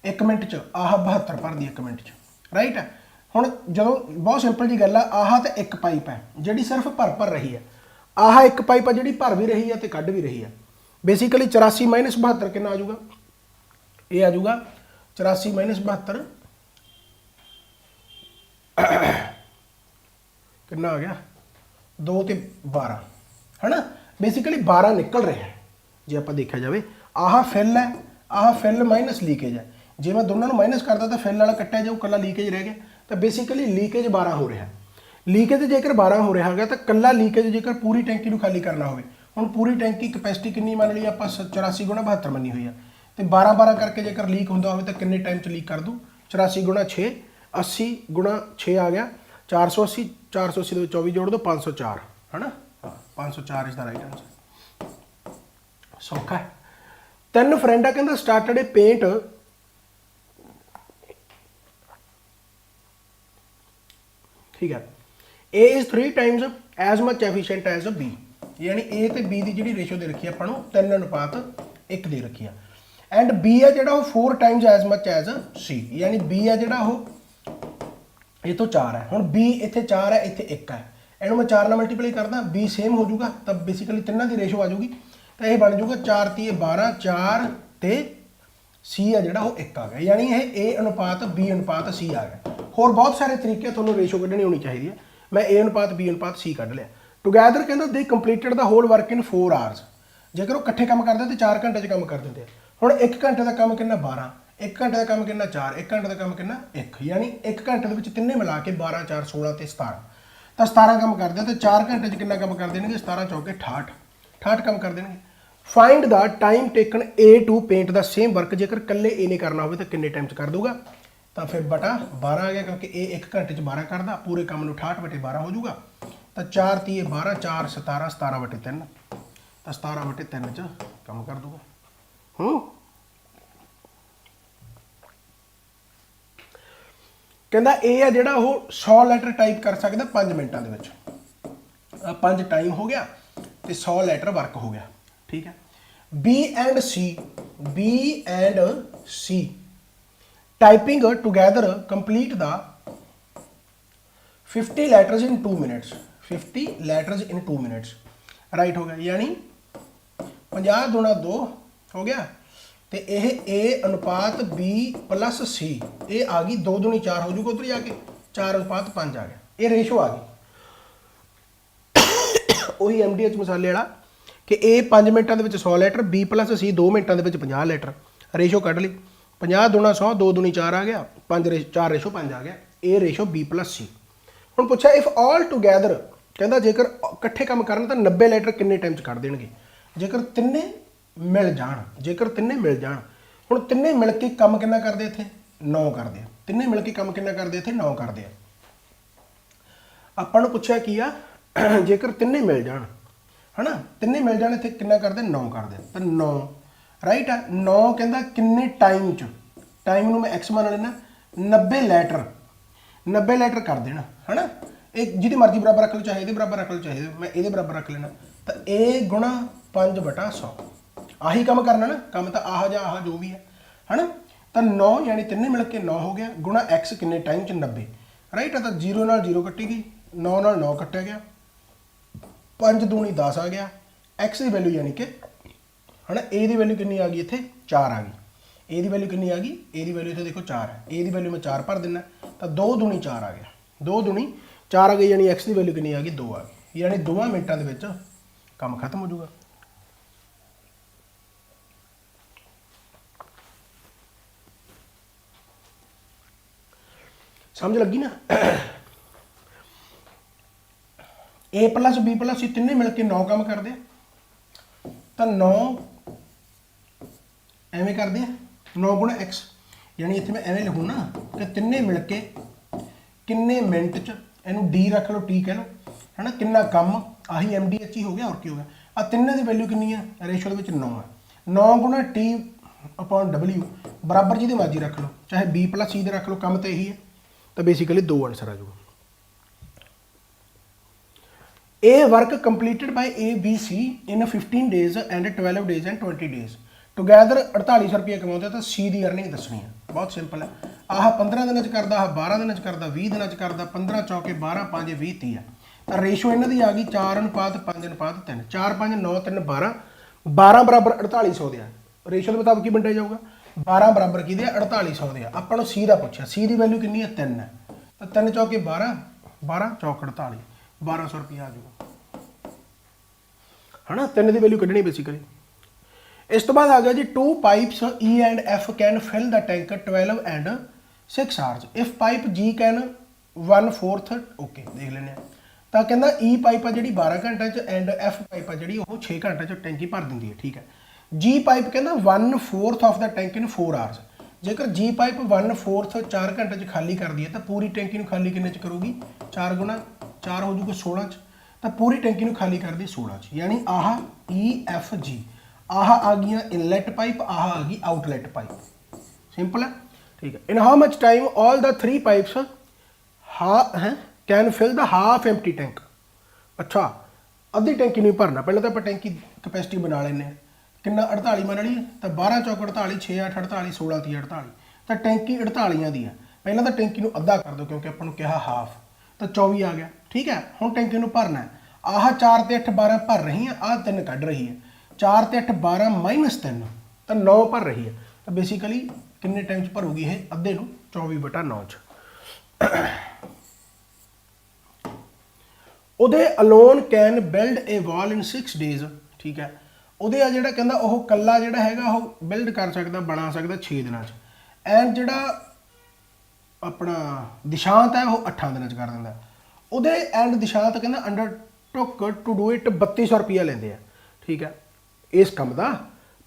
1 ਮਿੰਟ 'ਚ, ਆਹ 72 ਭਰਦੀ 1 ਮਿੰਟ 'ਚ, ਰਾਈਟ। ਹੁਣ ਜਦੋਂ ਬਹੁਤ ਸਿੰਪਲ ਜੀ ਗੱਲ ਆ, ਆਹ ਤਾਂ ਇੱਕ ਪਾਈਪ ਹੈ ਜਿਹੜੀ ਸਿਰਫ ਭਰ ਰਹੀ ਹੈ, ਆਹ ਇੱਕ ਪਾਈਪ ਆ ਜਿਹੜੀ ਭਰ ਵੀ ਰਹੀ ਹੈ ਤੇ ਕੱਢ ਵੀ ਰਹੀ ਹੈ। ਬੇਸਿਕਲੀ 84 - 72 ਕਿੰਨਾ ਆ ਜਾਊਗਾ, ਇਹ ਆ ਜਾਊਗਾ 84 - 72 ਕਿੰਨਾ ਆ ਗਿਆ 2 ਤੇ 12 ਹੈ ਨਾ। ਬੇਸਿਕਲੀ 12 ਨਿਕਲ ਰਿਹਾ ਹੈ ਜੇ ਆਪਾਂ ਦੇਖਿਆ ਜਾਵੇ। ਆਹ ਫਿਲ ਹੈ, ਆਹ ਫਿਲ ਮਾਈਨਸ ਲੀਕੇਜ ਹੈ, जे मैं दोनों माइनस करता तो फिल वाला कट्टिया जाऊ, कला लीकेज रह गया। तो बेसिकली लीकेज 12 हो रहा है। लीकेज जेकर 12 हो रहा है तो कला लीकेज जेकर पूरी टैंकी को खाली करना हो, हम पूरी टैंकी कैपेसिटी कितनी मान ली आप 84 गुणा 72 मनी हुई है, तो 12 करके जेकर लीक होंगे हो तो किन्ने टाइम च लीक कर दूँ। 84 गुणा 6 80 गुणा 6 आ गया 480, 480 24 जोड़ दो 504 है ना। हाँ 504 इज द राइट आंसर। सौखा है। 3 फ्रेंड आ कहता स्टार्टेड ए पेंट, ठीक है, A is 3 times as much efficient as B, यानी ए ते बी की जी रेशो दे रखी है अपन 3:1 दे रखी है। एंड बी है जो 4 टाइम्स एज मच एज सी, यानी बी है जो ये तो 4 है, हम बी इतने 4 है इतने 1 है, इनू मैं 4 नाल मल्टीप्लाई करदा बी सेम हो जाऊगा, तब बेसिकली तिना की रेशो आ जाऊगी, तो यह बन जाऊगा 4 × 12 4 ते सी है जो 1 आ गया, यानी यह ए अनुपात बी अनुपात सी आ गया। होर बहुत सारे तरीके थोड़ा रेशो कढ़नी होनी चाहिए है, मैं ए अनुपात बी अनुपात सी कढ़ लिया। टुगैदर कहता they completed the whole work in 4 hours, जेकर वो कट्ठे काम करते तो 4 घंटे काम कर देंगे। हुण 1 घंटे का काम कितना 12, 1 घंटे का काम कितना 4, 1 घंटे का काम कितना 1, यानी 1 घंटे के तिने मिला के 12 4 16 ते 17, तो 17 काम करते हैं, तो 4 घंटे कितना काम कर देंगे 17 चौके 68 68 काम कर देंगे। Find the time taken A to paint the same work, जेकर कल्ले ए ने करना हो तो किन्ने टाइम कर दूगा, तो फिर बटा 12 आ गया, क्योंकि ए 1 घंटे 12 करता, पूरे काम में 68/12 हो जाऊगा, तो 4 × 12 4 17 17/3, तो 17/3 च काम कर दूगा। कहता ए है जोड़ा वो 100 लैटर टाइप कर सकता 5 मिनटों के, 5 टाइम हो गया तो 100 लैटर वर्क हो गया, ठीक है। B and C typing together complete the 50 letters in 2 minutes, 50 letters in 2 minutes, right हो गया, यानी 50 × 2 हो गया, तो यह ए अनुपात बी प्लस सी, ये आ गई 2 दूनी 4 हो जाऊगा, उधर जाके 4:5 आ गया, ये रेशो आ गई। वही MDH मसाले वाला कि ए 5 मिनटों के 100 लैटर, बी प्लस सी 2 मिनटों के 50 लैटर, रेशो कढ़ ली, 50 × 100 2 दूनी 4 आ गया, 4 रेशो 5 आ गया, ए रेशो बी प्लस सी। हम पूछा इफ ऑल टुगैदर कहता जेकर इकट्ठे काम करन तो 90 लैटर किन्ने टाइम च कर देंगे, जेकर तिन्ने मिल जान, जेकर तिन्ने मिल जान। हुण तिन्ने मिल के काम कितना करते इत्थे 9 करते, तिन्ने मिल के काम कितना करते इत्थे 9 करते। आपां नूं पुछया की आ जेकर तिन्ने मिल जान, है ना, तिन्ने मिल जाने इत्थे कितना करते 9 करते, तो 9 राइट है। 9 कहता किन्ने टाइम च, टाइम नूं मैं एक्स मान लेना, 90 लैटर 90 लैटर कर देना, है ना, एक जिहदी मर्जी बराबर रख लो, चाहे ये बराबर रख लो, चाहे मैं ये बराबर रख लेना, तो ए गुणा 5/100 आही काम करना ना, काम तो आह जा आह जो भी है ना। तो 9 यानी तिन्ने मिल के 9 हो गया, गुणा एक्स किन्ने टाइम च 90, राइट है। तो 0 नाल 0 कट्टी गई, 9 नाल 9 कट्टिया गया, 5 दूनी 10 आ गया, एक्स की वैल्यू यानी कि है ना, ए की वैल्यू कितनी आ गई इत्थे 4 आ गई, ए की वैल्यू कितनी आ गई, ए की वैल्यू इत्थे देखो 4 है, ए की वैल्यू मैं 4 भर देना, तो 2 दूनी 4 आ गया, 2 दूनी 4 आ गई, यानी एक्स की वैल्यू कितनी आ गई 2 आ गई, यानी 2 मिनटों के काम खत्म हो जाऊगा। समझ लगी ना। ए प्लस बी प्लस सी तिन्ने मिलके 9 काम करते, तो 9 एवें करते 9 गुणा एक्स, यानी इतने मैं एवें लिखूँ ना कि तिन्ने मिलके किन्ने मिनट च, इनू डी रख लो टी कह लो, है ना, किन्ना कम, आही MDH ही हो गया, और की हो गया। आ तिन्ने की वैल्यू कितनी है, रेशो के 9 है, 9 गुणा T/W बराबर जिहदे मर्जी रख लो, चाहे बी प्लस सी दे रख लो, कम तो यही है, तो बेसिकली 2 आंसर आ जाऊगा। A work completed by ABC in 15 days and 12 days and 20 days, together 4800 रुपये कमाते, तो सी की अर्निंग दसनी है, बहुत सिंपल है। आह 15 दिन करता, आह 12 दिन करता, 20 दिन करता, 15 चौके 12 5 20 30 है, तो रेशो इन्हों की आ गई 4:5:3, 4 5 9 3 12, 12 बराबर 4800 दिया, रेशो के मुताबिक की बंटिया जाऊगा, 12 बराबर की 4800 दिया। अपन सी का पूछा, सी की वैल्यू कितनी है 3 है, तो 3 चौके 12, 12 चौक 48, 1200 रुपया आ जाऊगा, है ना, 3 की वैल्यू कढ़नी बेसिकली। इस तो बाद आ गया जी 2 pipes E and F can fill the tank 12 and 6 hours if pipe G can 1/4 okay देख लेने ਤਾਂ ਕਹਿੰਦਾ E ਪਾਈਪ ਆ ਜਿਹੜੀ 12 ਘੰਟਿਆਂ ਚ ਐਂਡ F ਪਾਈਪ ਆ ਜਿਹੜੀ ਉਹ 6 ਘੰਟਿਆਂ ਚ ਟੈਂਕੀ ਭਰ ਦਿੰਦੀ ਹੈ ਠੀਕ ਹੈ G ਪਾਈਪ ਕਹਿੰਦਾ 1/4 of the tank in 4 hours ਜੇਕਰ G ਪਾਈਪ 1/4 4 ਘੰਟੇ ਚ ਖਾਲੀ ਕਰਦੀ ਹੈ ਤਾਂ ਪੂਰੀ ਟੈਂਕੀ ਨੂੰ ਖਾਲੀ ਕਿੰਨੇ ਚ ਕਰੂਗੀ 4 ਗੁਣਾ 4 ਹੋ ਜੂਗਾ 16 ਚ ਤਾਂ ਪੂਰੀ ਟੈਂਕੀ ਨੂੰ ਖਾਲੀ ਕਰਦੀ 16 ਚ ਯਾਨੀ ਆਹ E F G ਆਹ ਆ ਗਈਆਂ ਇਨਲੈਟ ਪਾਈਪ ਆਹ ਆ ਗਈ ਆਊਟਲੈਟ ਪਾਈਪ ਸਿੰਪਲ ਹੈ ਠੀਕ ਹੈ in how much time all the 3 pipes ਹੈ can fill the half empty tank अच्छा अद्धी टैंकी नहीं भरना पहले तो आप टैंकी कैपेसिटी बना लें कि 48 मान ली तो 12 चौक 48 6 8 48 16 30 48 तो टैंकी 48 दी है पहले तो टैंकी को अद्धा कर दो क्योंकि अपन कहा हाफ तो 24 आ गया ठीक है हुण टैंकी को भरना है आह 4 ते 8 12 भर रही है आह 3 कढ़ रही है 4 ते 8 12 माइनस 3 तो 9 भर रही है तो बेसिकली किन्ने टाइम भरूगी ये अद्धे 24/9 ਉਹਦੇ alone can build a wall in 6 days ਠੀਕ ਹੈ ਉਹਦੇ ਆ ਜਿਹੜਾ ਕਹਿੰਦਾ ਉਹ ਕੱਲਾ ਜਿਹੜਾ ਹੈਗਾ ਉਹ ਬਿਲਡ ਕਰ ਸਕਦਾ ਬਣਾ ਸਕਦਾ 6 ਦਿਨਾਂ 'ਚ ਐਂਡ ਜਿਹੜਾ ਆਪਣਾ ਦਿਸ਼ਾਂਤ ਹੈ ਉਹ 8 ਦਿਨਾਂ 'ਚ ਕਰ ਦਿੰਦਾ ਉਹਦੇ ਐਂਡ ਦਿਸ਼ਾਂਤ ਕਹਿੰਦਾ ਅੰਡਰ ਟੁੱਕ ਟੂ ਡੂ ਇਟ 3200 ਰੁਪਇਆ ਲੈਂਦੇ ਆ ਠੀਕ ਹੈ ਇਸ ਕੰਮ ਦਾ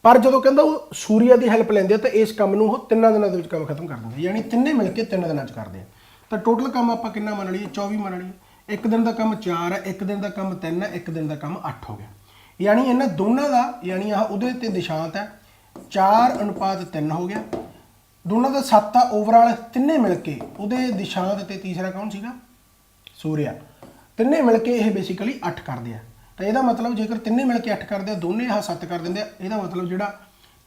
ਪਰ ਜਦੋਂ ਕਹਿੰਦਾ ਉਹ ਸੂਰਿਆ ਦੀ ਹੈਲਪ ਲੈਂਦੇ ਆ ਤਾਂ ਇਸ ਕੰਮ ਨੂੰ ਉਹ 3 ਦਿਨਾਂ ਦੇ ਵਿੱਚ ਕੰਮ ਖਤਮ ਕਰ ਦਿੰਦੇ ਯਾਨੀ ਤਿੰਨੇ ਮਿਲ ਕੇ 3 ਦਿਨਾਂ 'ਚ ਕਰਦੇ ਆ ਤਾਂ ਟੋਟਲ ਕੰਮ ਆਪਾਂ ਕਿੰਨਾ ਮੰਨ ਲਈਏ 24 ਮੰਨ ਲਈਏ एक दिन का काम 4 है एक दिन का काम 3 है एक दिन का काम 8 हो गया यानी इन्होंने दोनों का यानी आह उहदे ते दिशांत है 4:3 हो गया दोनों का 7 आ ओवरऑल तिन्ने मिल के उहदे दिशांत ते तीसरा कौन सीगा सूर्या तिन्ने मिल के ये बेसिकली 8 करते हैं तो यदा मतलब जेकर तिन्ने मिल के 8 करते हैं दोनों आह 7 कर देंगे यदा मतलब जो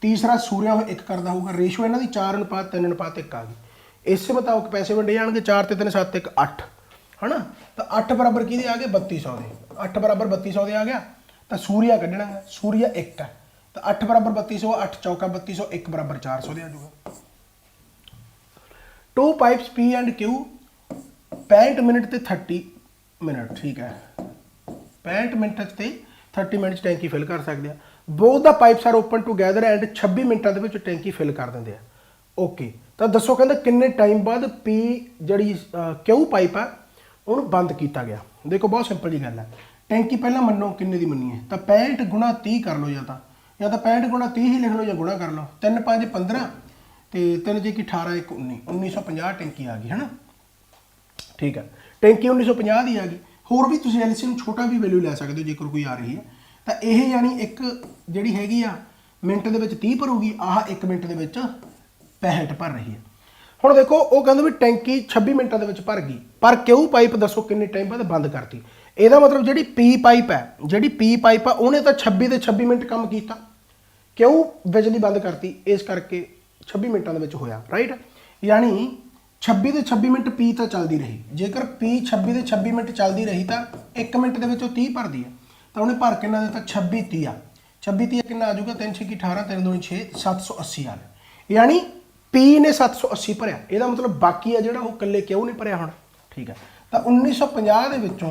तीसरा सूर्या वो 1 करता होगा रेशो इन्हों की 4:3:1 आ गई इस मुताबिक पैसे वंडे जाएंगे 4 ते 3 7 1 8 है ना तो 8 बराबर कि आ गए 3200 के 8 बराबर 3200 के आ गया तो सूर्या कढ़ना है सूर्या 1 है तो 8 बराबर 3200 8 चौका 3200 1 बराबर 400 आ जाऊगा 2 pipes P and Q 65 minute ते 30 मिनट ठीक है 65 मिनट ते 30 मिनट टैंकी फिल कर सकते हैं both the pipes are open together and 26 मिनटों के टैंकी फिल कर देंगे ओके तो दसो कहते किन्ने टाइम बाद P जी Q पाइप है ਉਹਨੂੰ ਬੰਦ ਕੀਤਾ ਗਿਆ ਦੇਖੋ ਬਹੁਤ ਸਿੰਪਲ ਜੀ ਗੱਲ ਹੈ ਟੈਂਕੀ ਪਹਿਲਾਂ ਮੰਨੋ ਕਿੰਨੇ ਦੀ ਮੰਨੀ ਹੈ ਤਾਂ 65 ਗੁਣਾ 30 ਕਰ ਲਓ ਜਾਂ ਤਾਂ 65 ਗੁਣਾ 30 ਹੀ ਲਿਖ ਲਓ ਜਾਂ ਗੁਣਾ ਕਰ ਲਓ 3 5 15 ਤੇ 3 ਜੇ ਕੀ 18 1 19 1950 ਟੈਂਕੀ ਆ ਗਈ ਹੈ ਨਾ ਠੀਕ ਹੈ ਟੈਂਕੀ 1950 ਦੀ ਆ ਗਈ ਹੋਰ ਵੀ ਤੁਸੀਂ ਐਲਸੀਐਮ ਛੋਟਾ ਵੀ ਵੈਲਿਊ ਲੈ ਸਕਦੇ ਹੋ ਜੇਕਰ ਕੋਈ ਆ ਰਹੀ ਹੈ ਤਾਂ ਇਹ ਯਾਨੀ ਇੱਕ ਜਿਹੜੀ ਹੈਗੀ ਆ ਮਿੰਟ ਦੇ ਵਿੱਚ 30 ਭਰੂਗੀ ਆਹ 1 ਮਿੰਟ ਦੇ ਵਿੱਚ 65 ਭਰ ਰਹੀ ਹੈ ਹੁਣ ਦੇਖੋ ਉਹ ਕਹਿੰਦਾ ਵੀ ਟੈਂਕੀ 26 ਮਿੰਟਾਂ ਦੇ ਵਿੱਚ ਭਰ ਗਈ ਪਰ ਕਿਉਂ ਪਾਈਪ ਦੱਸੋ ਕਿੰਨੇ ਟਾਈਮ ਬਾਅਦ ਬੰਦ ਕਰਤੀ ਇਹਦਾ ਮਤਲਬ ਜਿਹੜੀ ਪੀ ਪਾਈਪ ਹੈ ਜਿਹੜੀ ਪੀ ਪਾਈਪ ਆ ਉਹਨੇ ਤਾਂ 26 ਦੇ 26 ਮਿੰਟ ਕੰਮ ਕੀਤਾ ਕਿਉਂ ਬਿਜਲੀ ਬੰਦ ਕਰਤੀ ਇਸ ਕਰਕੇ 26 ਮਿੰਟਾਂ ਦੇ ਵਿੱਚ ਹੋਇਆ ਰਾਈਟ ਯਾਨੀ 26 ਦੇ 26 ਮਿੰਟ ਪੀ ਤਾਂ ਚੱਲਦੀ ਰਹੀ ਜੇਕਰ ਪੀ 26 ਦੇ 26 ਮਿੰਟ ਚੱਲਦੀ ਰਹੀ ਤਾਂ 1 ਮਿੰਟ ਦੇ ਵਿੱਚ ਉਹ 30 ਭਰਦੀ ਹੈ ਤਾਂ ਉਹਨੇ ਭਰ ਕਿੰਨਾ ਦਿੱਤਾ 26 30 ਆ 26 30 ਕਿੰਨਾ ਆ ਜਾਊਗਾ 3 6 18 3 2 6 780 ਆ ਯਾਨੀ P ने 780 ਭਰਿਆ ਇਹਦਾ ਮਤਲਬ ਬਾਕੀ ਆ ਜਿਹੜਾ ਉਹ ਇਕੱਲੇ ਕਿਉਂ ਨਹੀਂ ਭਰਿਆ ਹੁਣ ਠੀਕ ਹੈ ਤਾਂ 1950 ਦੇ ਵਿੱਚੋਂ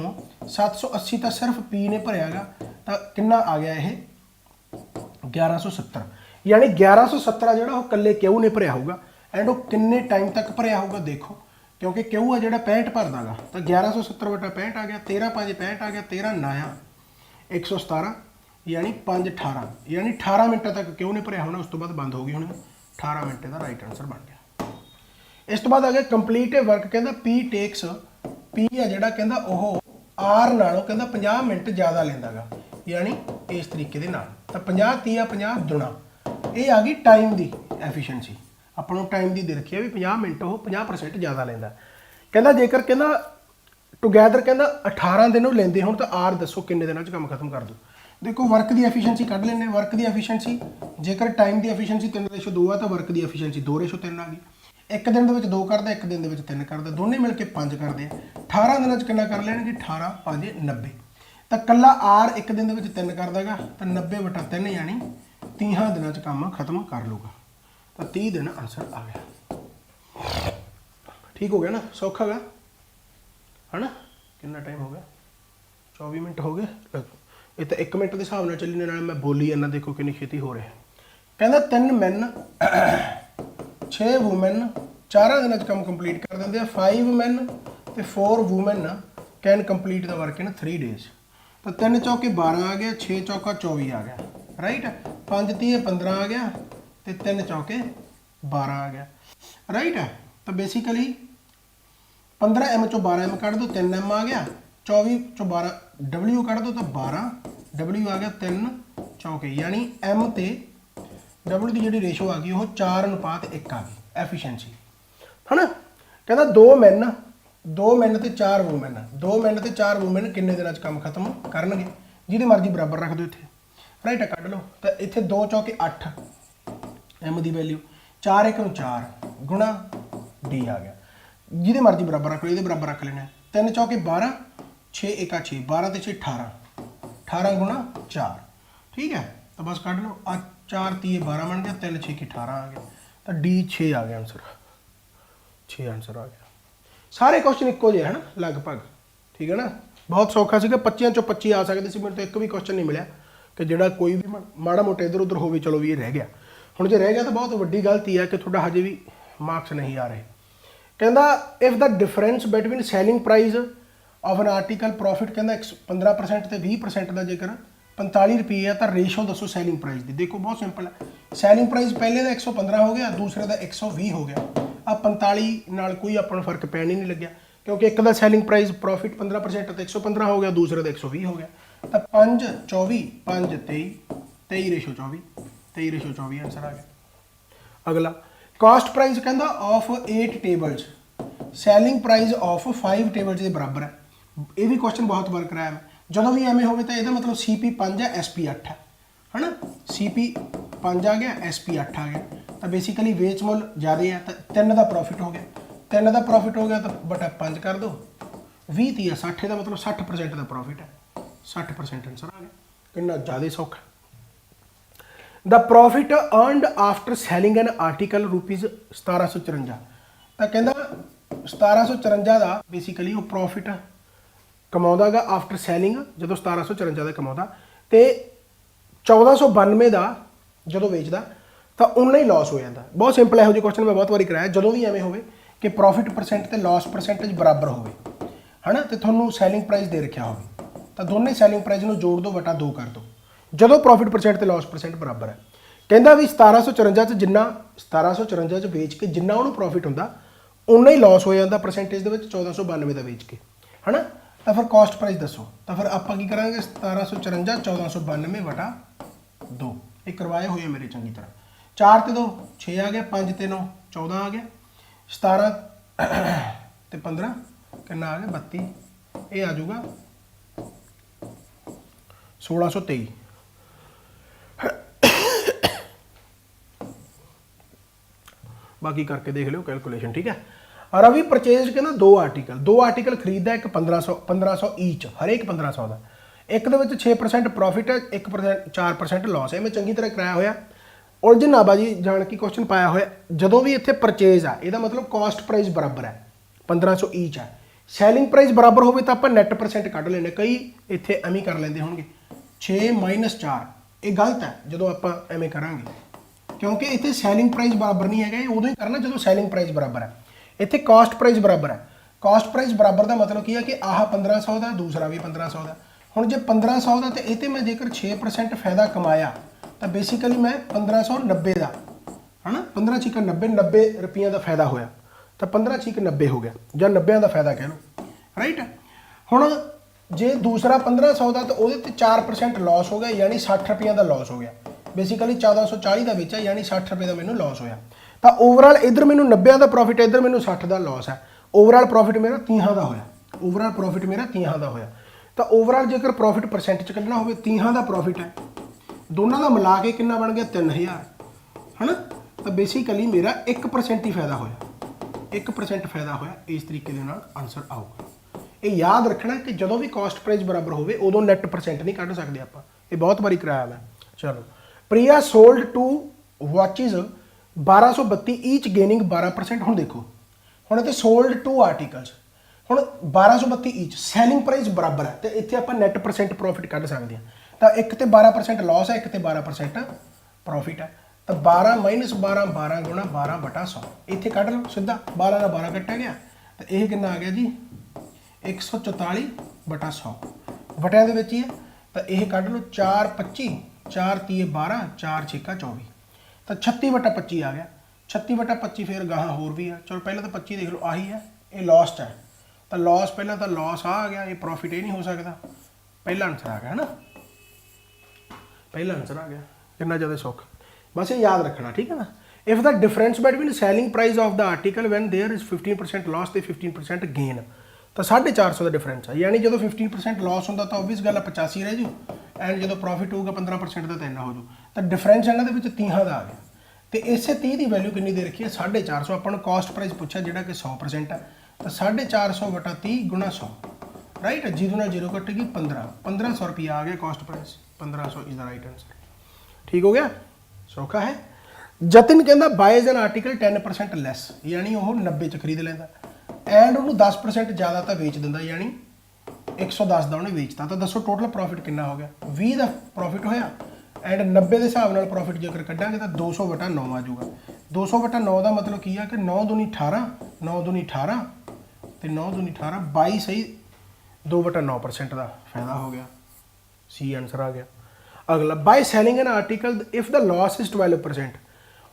780 ਤਾਂ ਸਿਰਫ P ਨੇ ਭਰਿਆਗਾ ਤਾਂ ਕਿੰਨਾ ਆ ਗਿਆ ਇਹ 1170 ਯਾਨੀ 1170 ਜਿਹੜਾ ਉਹ ਇਕੱਲੇ ਕਿਉਂ ਨੇ ਭਰਿਆ ਹੋਊਗਾ ਐਂਡ ਉਹ ਕਿੰਨੇ ਟਾਈਮ ਤੱਕ ਭਰਿਆ ਹੋਊਗਾ ਦੇਖੋ ਕਿਉਂਕਿ ਕਿਉਂ ਆ ਜਿਹੜਾ 65 ਭਰਦਾਗਾ ਤਾਂ 1170/65 ਆ ਗਿਆ 13 5 65 ਆ ਗਿਆ 13 9 117 यानी 5 18 यानी 18 मिनट तक क्यों नहीं भरिया होना उस तो बाद बंद होगी होनी 18 मिनट का राइट आंसर बन गया। इस तो बाद आ गया कंप्लीट वर्क कहता पी टेक्स पी है जिहड़ा कहता वह आर नालों कहता 50 मिनट ज़्यादा लेंदा गा यानी इस तरीके दे नाल तो 50 30 50 दुना ये आ गई टाइम की एफिशिएंसी अपन टाइम की दे रखी है भी 50 मिनट वो 50% ज़्यादा लेंदा कहता जेकर कहता टुगैदर कहता 18 दिन लेंदे हो तो आर दसो किन्ने दिनों काम खत्म कर दो। देखो वर्क की एफिशिएंसी कढ़ लेने वर्क की एफिशिएंसी जेकर टाइम की एफिशिएंसी 3:2 है तो वर्क की एफिशिएंसी 2:3 आ गई। एक दिन के 2 करते एक दिन के 3 करते दोनों मिल के 5 करते हैं 18 दिन कितना कर लेंगे 18 5 90 तो कला आर एक दिन के 3 कर देगा तो 90/3 यानी 30 दिन काम खत्म कर लूगा तो 30 दिन आंसर आ गया। ठीक हो गया ना सौखा गा है ना कितना टाइम हो गया 24 मिनट हो गए ये तो 1 मिनट के हिसाब से चलने मैं बोली जाना देखो कितनी खेती हो रही है। ਕਹਿੰਦਾ 3 ਮੈਨ 6 ਵੂਮੈਨ 4 ਦਿਨਾਂ 'ਚ ਕੰਮ ਕੰਪਲੀਟ ਕਰ ਦਿੰਦੇ ਆ। 5 ਮੈਨ ਤੇ 4 woman can complete the work in 3 days. ਤਾਂ 3 ਚੌਕੇ 12 ਆ ਗਿਆ, 6 ਚੌਕਾ 24 ਆ ਗਿਆ, ਰਾਈਟ। 5 30 15 ਆ ਗਿਆ ਤੇ 3 ਚੌਕੇ 12 ਆ ਗਿਆ, ਰਾਈਟ। ਤਾਂ ਬੇਸਿਕਲੀ 15 M ਚੋਂ 12 M ਕੱਢ ਦੋ, 3 M ਆ ਗਿਆ। 24 ਚੋਂ 12 W ਕੱਢ ਦੋ ਤਾਂ 12 W ਆ ਗਿਆ, 3 ਚੌਕੇ, ਯਾਨੀ M ਤੇ W ਦੀ ਜਿਹੜੀ ਰੇਸ਼ੋ ਆ ਗਈ ਉਹ 4:1 ਆ ਗਈ ਐਫੀਸ਼ੀਐਂਸੀ, ਹਨਾ। ਕਹਿੰਦਾ 2 ਮੈਨ ਤੇ 4 ਵੂਮੈਨ, 2 ਮੈਨ ਤੇ 4 ਵੂਮੈਨ ਕਿੰਨੇ ਦਿਨਾਂ 'ਚ ਕੰਮ ਖਤਮ ਕਰਨਗੇ? ਜਿਹਦੀ ਮਰਜ਼ੀ ਬਰਾਬਰ ਰੱਖ ਦਿਓ ਇੱਥੇ, ਰਾਈਟ। ਕੱਢ ਲਓ ਤਾਂ ਇੱਥੇ 2 ਚੌਕੇ 8 M ਦੀ ਵੈਲਿਊ, 4 1 ਨੂੰ 4 ਗੁਣਾ D ਆ ਗਿਆ। ਜਿਹਦੇ ਮਰਜ਼ੀ ਬਰਾਬਰ ਰੱਖ ਲਓ, ਇਹਦੇ ਬਰਾਬਰ ਰੱਖ ਲੈਣਾ। 3 ਚੌਕੇ 12 6 1 6 12 ਤੇ 6 18 18 ਗੁਣਾ 4, ਠੀਕ ਹੈ। ਤਾਂ ਬਸ ਕੱਢ ਲਓ, ਆ 4 30 12 ਬਣ ਗਿਆ, 3 6 18 ਆ ਗਿਆ। ਤਾਂ D 6 ਆ ਗਿਆ ਆਨਸਰ, 6 ਆਨਸਰ ਆ ਗਿਆ। ਸਾਰੇ ਕੁਐਸਚਨ ਇੱਕੋ ਜਿਹੇ ਹਨ ਲਗਭਗ, ਠੀਕ ਹੈ ਨਾ। ਬਹੁਤ ਸੌਖਾ ਸੀਗਾ, 25 ਚੋਂ 25 ਆ ਸਕਦੇ ਸੀ। ਮੈਨੂੰ ਤਾਂ ਇੱਕ ਵੀ ਕੁਐਸਚਨ ਨਹੀਂ ਮਿਲਿਆ ਕਿ ਜਿਹੜਾ ਕੋਈ ਵੀ ਮਾੜਾ ਮੋਟਾ ਇੱਧਰ ਉੱਧਰ ਹੋਵੇ, ਚਲੋ ਵੀ ਇਹ ਰਹਿ ਗਿਆ। ਹੁਣ ਜੇ ਰਹਿ ਗਿਆ ਤਾਂ ਬਹੁਤ ਵੱਡੀ ਗਲਤੀ ਹੈ ਕਿ ਤੁਹਾਡਾ ਹਜੇ ਵੀ ਮਾਰਕਸ ਨਹੀਂ ਆ ਰਹੇ। ਕਹਿੰਦਾ if the difference between selling price of N article profit, ਕਹਿੰਦਾ 15% ਤੇ 20% ਦਾ ਜੇਕਰ 45 ਰੁਪਏ ਆ ਤਾਂ ਰੇਸ਼ੋ ਦੱਸੋ ਸੈਲਿੰਗ ਪ੍ਰਾਈਸ ਦੀ। ਦੇਖੋ ਬਹੁਤ ਸਿੰਪਲ ਹੈ, ਸੈਲਿੰਗ ਪ੍ਰਾਈਸ ਪਹਿਲੇ ਦਾ 115 ਹੋ ਗਿਆ, ਦੂਸਰੇ ਦਾ 120 ਹੋ ਗਿਆ। ਆ 45 ਨਾਲ ਕੋਈ ਆਪਾਂ ਨੂੰ ਫਰਕ ਪੈਣ ਹੀ ਨਹੀਂ ਲੱਗਿਆ, ਕਿਉਂਕਿ ਇੱਕ ਦਾ ਸੈਲਿੰਗ ਪ੍ਰਾਈਸ ਪ੍ਰੋਫਿਟ 15% ਤੇ 115 ਹੋ ਗਿਆ, ਦੂਸਰੇ ਦਾ 120 ਹੋ ਗਿਆ। ਤਾਂ 5 24 5 23 23 ਰੇਸ਼ੋ 24 23 ਰੇਸ਼ੋ 24 ਆਨਸਰ ਆ ਗਿਆ। ਅਗਲਾ ਕਾਸਟ ਪ੍ਰਾਈਸ ਕਹਿੰਦਾ of 8 tables selling price of 5 tables ਦੇ ਬਰਾਬਰ ਹੈ। ਇਹ ਵੀ ਕੁਐਸਚਨ ਬਹੁਤ ਵਾਰ ਕਰਾਇਆ ਮੈਂ। ਜਦੋਂ ਵੀ ਐਵੇਂ ਹੋਵੇ ਤਾਂ ਇਹਦਾ ਮਤਲਬ CP 5 ਹੈ, SP 8 ਹੈ, ਹਨਾ। CP 5 ਆ ਗਿਆ, SP 8 ਆ ਗਿਆ। ਤਾਂ ਬੇਸਿਕਲੀ ਵੇਚ ਮੁੱਲ ਜ਼ਿਆਦਾ ਹੈ ਤਾਂ 3 ਦਾ ਪ੍ਰੋਫਿਟ ਹੋ ਗਿਆ, 3 ਦਾ ਪ੍ਰੋਫਿਟ ਹੋ ਗਿਆ ਤਾਂ ਬਟਾ 5 ਕਰ ਦਿਓ, 20 30 ਹੈ 60 ਦਾ ਮਤਲਬ 60% ਦਾ ਪ੍ਰੋਫਿਟ ਹੈ, 60% ਆਨਸਰ ਆ ਗਿਆ। ਕਿੰਨਾ ਜ਼ਿਆਦਾ ਸੌਖਾ। ਦਾ profit earned after selling an article rupees 1754। ਤਾਂ ਕਹਿੰਦਾ 1754 ਦਾ ਬੇਸਿਕਲੀ ਉਹ ਪ੍ਰੋਫਿਟ ਕਮਾਉਂਦਾ ਗਾ ਆਫਟਰ ਸੈਲਿੰਗ, ਜਦੋਂ 1754 ਦਾ ਕਮਾਉਂਦਾ ਤੇ 1492 ਦਾ ਜਦੋਂ ਵੇਚਦਾ ਤਾਂ ਉਨਾ ਹੀ ਲਾਸ ਹੋ ਜਾਂਦਾ। ਬਹੁਤ ਸਿੰਪਲ ਇਹੋ ਜਿਹੇ ਕੁਐਸਚਨ ਮੈਂ ਬਹੁਤ ਵਾਰੀ ਕਰਾਇਆ। ਜਦੋਂ ਵੀ ਐਵੇਂ ਹੋਵੇ ਕਿ ਪ੍ਰੋਫਿਟ ਪਰਸੈਂਟ ਤੇ ਲਾਸ ਪਰਸੈਂਟੇਜ ਬਰਾਬਰ ਹੋਵੇ, ਹਨਾ, ਤੇ ਤੁਹਾਨੂੰ ਸੈਲਿੰਗ ਪ੍ਰਾਈਸ ਦੇ ਰੱਖਿਆ ਹੋਵੇ ਤਾਂ ਦੋਨੇ ਸੈਲਿੰਗ ਪ੍ਰਾਈਸ ਨੂੰ ਜੋੜ ਦਿਓ, ਵਟਾ 2 ਕਰ ਦਿਓ, ਜਦੋਂ ਪ੍ਰੋਫਿਟ ਪਰਸੈਂਟ ਤੇ ਲਾਸ ਪਰਸੈਂਟ ਬਰਾਬਰ ਹੈ। ਕਹਿੰਦਾ ਵੀ 1754 ਚ ਜਿੰਨਾ 1754 ਚ ਵੇਚ ਕੇ ਜਿੰਨਾ ਉਹਨੂੰ ਪ੍ਰੋਫਿਟ ਹੁੰਦਾ ਉਨਾ ਹੀ ਲਾਸ ਹੋ ਜਾਂਦਾ ਪਰਸੈਂਟੇਜ ਦੇ ਵਿੱਚ 1492 ਦਾ ਵੇਚ ਕੇ, ਹਨਾ। ਤਾਂ ਫਿਰ ਕਾਸਟ ਪ੍ਰਾਈਸ ਦੱਸੋ। ਤਾਂ ਫਿਰ ਆਪਾਂ ਕੀ ਕਰਾਂਗੇ 1754 1492 ਵਟਾ 2। ਇਹ ਕਰਵਾਏ ਹੋਏ ਮੇਰੇ ਚੰਗੀ ਤਰ੍ਹਾਂ। 4 ਤੇ 2 6 ਆ ਗਿਆ, 5 ਤੇ 9 14 ਆ ਗਿਆ, 17 ਤੇ 15 ਕਿੰਨਾ ਆ ਗਿਆ 32। ਇਹ ਆ ਜਾਊਗਾ 1623। ਬਾਕੀ ਕਰਕੇ ਦੇਖ ਲਿਓ ਕੈਲਕੂਲੇਸ਼ਨ, ਠੀਕ ਹੈ। ਰਵੀ ਪਰਚੇਜ ਕਹਿੰਦਾ 2 ਆਰਟੀਕਲ ਖਰੀਦਦਾ, ਇੱਕ 1500 ਈਚ, ਹਰੇਕ 1500 ਦਾ। ਇੱਕ ਦੇ ਵਿੱਚ 6% ਪ੍ਰੋਫਿਟ ਹੈ, 1% 4% ਲਾਸ ਹੈ। ਮੈਂ ਚੰਗੀ ਤਰ੍ਹਾਂ ਕਰਾਇਆ ਹੋਇਆ, ਉਲਝਣ ਨਾ ਬਾਜੀ ਜਾਣ ਕੇ ਕੁਐਸਚਨ ਪਾਇਆ ਹੋਇਆ। ਜਦੋਂ ਵੀ ਇੱਥੇ ਪਰਚੇਜ ਆ ਇਹਦਾ ਮਤਲਬ ਕਾਸਟ ਪ੍ਰਾਈਸ ਬਰਾਬਰ ਹੈ, 1500 ਈਚ ਹੈ। ਸੈਲਿੰਗ ਪ੍ਰਾਈਸ ਬਰਾਬਰ ਹੋਵੇ ਤਾਂ ਆਪਾਂ ਨੈਟ ਪਰਸੈਂਟ ਕੱਢ ਲੈਣੇ। ਕਈ ਇੱਥੇ ਐਵੇਂ ਕਰ ਲੈਂਦੇ ਹੋਣਗੇ 6 - 4, ਇਹ ਗਲਤ ਹੈ ਜਦੋਂ ਆਪਾਂ ਐਵੇਂ ਕਰਾਂਗੇ, ਕਿਉਂਕਿ ਇੱਥੇ ਸੈਲਿੰਗ ਪ੍ਰਾਈਸ ਬਰਾਬਰ ਨਹੀਂ ਹੈਗਾ। ਇਹ ਉਦੋਂ ਹੀ ਕਰਨਾ ਜਦੋਂ ਸੈਲਿੰਗ ਪ੍ਰਾਈਸ ਬਰਾਬਰ ਹੈ। ਇੱਥੇ ਕਾਸਟ ਪ੍ਰਾਈਸ ਬਰਾਬਰ ਹੈ। ਕਾਸਟ ਪ੍ਰਾਈਸ ਬਰਾਬਰ ਦਾ ਮਤਲਬ ਕੀ ਹੈ ਕਿ ਆਹ 1500 ਦਾ, ਦੂਸਰਾ ਵੀ 1500 ਦਾ। ਹੁਣ ਜੇ 1500 ਦਾ ਤੇ ਇਹ ਤੇ ਮੈਂ ਜੇਕਰ 6% ਫਾਇਦਾ ਕਮਾਇਆ ਤਾਂ ਬੇਸਿਕਲੀ ਮੈਂ 1590 ਦਾ, ਹਨਾ, 15 ਛਿੱਕਾ 90 90 ਰੁਪਈਆਂ ਦਾ ਫਾਇਦਾ ਹੋਇਆ ਤਾਂ 15 ਛਿੱਕ 90 ਹੋ ਗਿਆ, ਜਾਂ 90 ਦਾ ਫਾਇਦਾ ਕਹਿ ਲਓ, ਰਾਈਟ। ਹੁਣ ਜੇ ਦੂਸਰਾ 1500 ਦਾ ਤਾਂ ਉਹਦੇ ਤੇ 4% ਲਾਸ ਹੋ ਗਿਆ, ਯਾਨੀ 60 ਰੁਪਈਆਂ ਦਾ ਲਾਸ ਹੋ ਗਿਆ। ਬੇਸਿਕਲੀ 1440 ਦਾ ਵੇਚਿਆ, ਯਾਨੀ 60 ਰੁਪਏ ਦਾ ਮੈਨੂੰ ਲਾਸ ਹੋਇਆ। ਤਾਂ ਓਵਰਆਲ ਇੱਧਰ ਮੈਨੂੰ 90 ਦਾ ਪ੍ਰੋਫਿਟ, ਇੱਧਰ ਮੈਨੂੰ 60 ਦਾ ਲਾਸ ਹੈ। ਓਵਰਆਲ ਪ੍ਰੋਫਿਟ ਮੇਰਾ 30 ਦਾ ਹੋਇਆ, ਓਵਰਆਲ ਪ੍ਰੋਫਿਟ ਮੇਰਾ 30 ਦਾ ਹੋਇਆ। ਤਾਂ ਓਵਰਆਲ ਜੇਕਰ ਪ੍ਰੋਫਿਟ ਪਰਸੈਂਟ ਚ ਕੱਢਣਾ ਹੋਵੇ 30 ਦਾ ਪ੍ਰੋਫਿਟ ਹੈ, ਦੋਨਾਂ ਦਾ ਮਿਲਾ ਕੇ ਕਿੰਨਾ ਬਣ ਗਿਆ 3000, ਹਨਾ। ਤਾਂ ਬੇਸਿਕਲੀ ਮੇਰਾ 1% ਹੀ ਫਾਇਦਾ ਹੋਇਆ, 1% ਫਾਇਦਾ ਹੋਇਆ। ਇਸ ਤਰੀਕੇ ਦੇ ਨਾਲ ਆਨਸਰ ਆਊਗਾ। ਇਹ ਯਾਦ ਰੱਖਣਾ ਕਿ ਜਦੋਂ ਵੀ ਕਾਸਟ ਪ੍ਰਾਈਸ ਬਰਾਬਰ ਹੋਵੇ ਉਦੋਂ ਨੈਟ ਪਰਸੈਂਟ ਨਹੀਂ ਕੱਢ ਸਕਦੇ ਆਪਾਂ। ਇਹ ਬਹੁਤ ਵਾਰੀ ਕਰਾਇਆ ਮੈਂ। ਚਲੋ, ਪ੍ਰਿਆ ਸੋਲਡ 2 ਵਾਚਿਸ 1232 ਈਚ ਗੇਨਿੰਗ 12%। ਹੁਣ ਦੇਖੋ, ਹੁਣ ਇੱਥੇ ਸੋਲਡ 2 ਆਰਟੀਕਲਸ, ਹੁਣ 1232 ਈਚ, ਸੈਲਿੰਗ ਪ੍ਰਾਈਸ ਬਰਾਬਰ ਹੈ ਤੇ ਇੱਥੇ ਆਪਾਂ ਨੈਟ ਪਰਸੈਂਟ ਪ੍ਰੋਫਿਟ ਕੱਢ ਸਕਦੇ ਹਾਂ। ਤਾਂ ਇੱਕ ਤੇ 12% ਲਾਸ ਹੈ, ਇੱਕ ਤੇ 12% ਪ੍ਰੋਫਿਟ ਹੈ। ਤਾਂ 12 ਮਾਈਨਸ 12 12 ਗੁਣਾ 12 ਬਟਾ 100 ਇੱਥੇ ਕੱਢ ਲਓ ਸਿੱਧਾ 12 ਦਾ 12 ਕੱਟਿਆ ਗਿਆ ਤਾਂ ਇਹ ਕਿੰਨਾ ਆ ਗਿਆ ਜੀ 144 ਬਟਾ 100 ਵਟਿਆਂ ਦੇ ਵਿੱਚ ਹੀ ਹੈ ਤਾਂ ਇਹ ਕੱਢ ਲਓ 4 25 4 ਤੀਏ 12 4 ਛੇਕਾ 24 ਤਾਂ 36 ਬਟਾ 25 ਆ ਗਿਆ 36 ਬਟਾ 25 ਫਿਰ ਗਾਹਾਂ ਹੋਰ ਵੀ ਆ ਚਲੋ ਪਹਿਲਾਂ ਤਾਂ 25 ਦੇਖ ਲਓ ਆਹੀ ਹੈ ਇਹ ਲੌਸਟ ਹੈ ਤਾਂ ਲੌਸ ਪਹਿਲਾਂ ਤਾਂ ਲੌਸ ਆ ਗਿਆ ਇਹ ਪ੍ਰੋਫਿਟ ਇਹ ਨਹੀਂ ਹੋ ਸਕਦਾ ਪਹਿਲਾ ਆਨਸਰ ਆ ਗਿਆ ਹੈ ਨਾ ਪਹਿਲਾ ਆਨਸਰ ਆ ਗਿਆ ਕਿੰਨਾ ਜ਼ਿਆਦਾ ਸੌਖਾ ਬਸ ਇਹ ਯਾਦ ਰੱਖਣਾ ਠੀਕ ਹੈ ਨਾ if the difference between selling price of the article when there is 15% loss ਤੇ 15% ਗੇਨ ਤਾਂ 450 ਦਾ ਡਿਫਰੈਂਸ ਆ ਯਾਨੀ ਜਦੋਂ 15% ਲਾਸ ਹੁੰਦਾ ਤਾਂ ਓਬਵੀਅਸ ਗੱਲ ਆ 85 ਰਹਿ ਜੂ ਐਂਡ ਜਦੋਂ ਪ੍ਰੋਫਿਟ ਹੋਊਗਾ 15% ਦਾ ਤਾਂ ਇੰਨਾ ਹੋ ਜੂ ਤਾਂ ਡਿਫਰੈਂਸ ਇਹਨਾਂ ਦੇ ਵਿੱਚ 30 ਦਾ ਆ ਗਿਆ ਤੇ ਇਸੇ 30 ਦੀ ਵੈਲਿਊ ਕਿੰਨੀ ਦੇ ਰੱਖੀ ਹੈ 450 ਆਪਾਂ ਨੂੰ ਕਾਸਟ ਪ੍ਰਾਈਸ ਪੁੱਛਿਆ ਜਿਹੜਾ ਕਿ 100% ਹੈ ਤਾਂ 450 ਵਟਾ 30 ਗੁਣਾ 100 ਰਾਈਟ ਜ਼ੀਰੋ ਨਾਲ ਜ਼ੀਰੋ ਕੱਟੇਗੀ 1500 ਰੁਪਿਆ ਆ ਗਿਆ cost price 1500 is the right answer ਠੀਕ ਹੋ ਗਿਆ ਸੌਖਾ ਹੈ ਜਤਿਨ ਕਹਿੰਦਾ ਬਾਇਜ਼ ਐਨ ਆਰਟੀਕਲ 10% ਲੈਸ ਯਾਨੀ ਉਹ 90 ਚ ਖਰੀਦ ਲੈਂਦਾ ਐਂਡ ਉਹਨੂੰ 10% ਜ਼ਿਆਦਾ ਤਾਂ ਵੇਚ ਦਿੰਦਾ ਯਾਨੀ 110 ਦਾ ਉਹਨੇ ਵੇਚਤਾ ਤਾਂ ਦੱਸੋ ਟੋਟਲ ਪ੍ਰੋਫਿਟ ਕਿੰਨਾ ਹੋ ਗਿਆ 20 ਦਾ ਪ੍ਰੋਫਿਟ ਹੋਇਆ ਐਂਡ 90 ਦੇ ਹਿਸਾਬ ਨਾਲ ਪ੍ਰੋਫਿਟ ਜੇਕਰ ਕੱਢਾਂਗੇ ਤਾਂ 200 ਵਟਾ 9 ਆ ਜਾਊਗਾ 200 ਵਟਾ 9 ਦਾ ਮਤਲਬ ਕੀ ਆ ਕਿ 9 ਦੂਣੀ 18 9 ਦੂਣੀ 18 ਤੇ 9 ਦੂਣੀ 18 22 ਸਹੀ 2 ਵਟਾ 9% ਦਾ ਫਾਇਦਾ ਹੋ ਗਿਆ ਸੀ ਆਨਸਰ ਆ ਗਿਆ ਅਗਲਾ by selling an article if the loss is 12%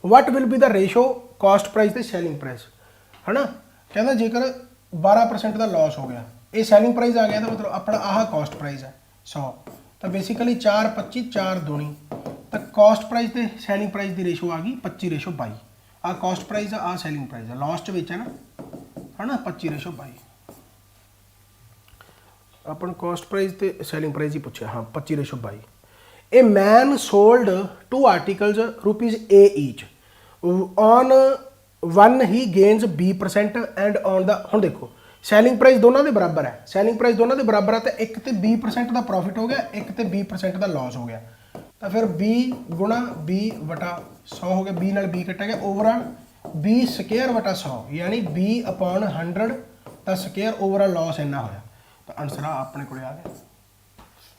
what will be the ratio cost price ਤੇ selling price ਹੈ ਨਾ ਕਹਿੰਦਾ ਜੇਕਰ 12% ਦਾ ਲਾਸ ਹੋ ਗਿਆ ਇਹ ਸੈਲਿੰਗ ਪ੍ਰਾਈਸ ਆ ਗਿਆ ਤਾਂ ਮਤਲਬ ਆਪਣਾ ਆਹ ਕਾਸਟ ਪ੍ਰਾਈਸ ਹੈ 100 ਤਾਂ ਬੇਸਿਕਲੀ 4 25 4 ਦੂਣੀ ਤਾਂ ਕਾਸਟ ਪ੍ਰਾਈਸ ਤੇ ਸੈਲਿੰਗ ਪ੍ਰਾਈਸ ਦੀ ਰੇਸ਼ੋ ਆ ਗਈ 25:22 ਆਹ ਕਾਸਟ ਪ੍ਰਾਈਸ ਆ ਆਹ ਸੈਲਿੰਗ ਪ੍ਰਾਈਸ ਆ ਲਾਸਟ ਵਿੱਚ ਹੈ ਨਾ 25:22 ਆਪਾਂ ਨੂੰ ਕਾਸਟ ਪ੍ਰਾਈਸ ਤੇ ਸੈਲਿੰਗ ਪ੍ਰਾਈਸ ਹੀ ਪੁੱਛਿਆ ਹਾਂ 25:22 A man sold 2 articles rupees A each. On one he gains B% and on the ਹੁਣ ਦੇਖੋ ਸੈਲਿੰਗ ਪ੍ਰਾਈਸ ਦੋਨਾਂ ਦੇ ਬਰਾਬਰ ਹੈ ਸੈਲਿੰਗ ਪ੍ਰਾਈਸ ਦੋਨਾਂ ਦੇ ਬਰਾਬਰ ਹੈ ਤਾਂ ਇੱਕ ਤੇ 20% ਦਾ ਪ੍ਰੋਫਿਟ ਹੋ ਗਿਆ ਇੱਕ ਤੇ 20% ਦਾ ਲਾਸ ਹੋ ਗਿਆ ਤਾਂ ਫਿਰ B ਗੁਣਾ B ਵਟਾ 100 ਹੋ ਗਿਆ B ਨਾਲ B ਕੱਟਿਆ ਗਿਆ ਓਵਰਆਲ B ਸਕੁਅਰ ਵਟਾ 100 ਯਾਨੀ B ਅਪਨ 100 ਦਾ ਸਕੁਅਰ ਓਵਰਆਲ ਲਾਸ ਇੰਨਾ ਹੋਇਆ ਤਾਂ ਆਨਸਰ ਆ ਆਪਣੇ ਕੋਲੇ ਆ ਗਿਆ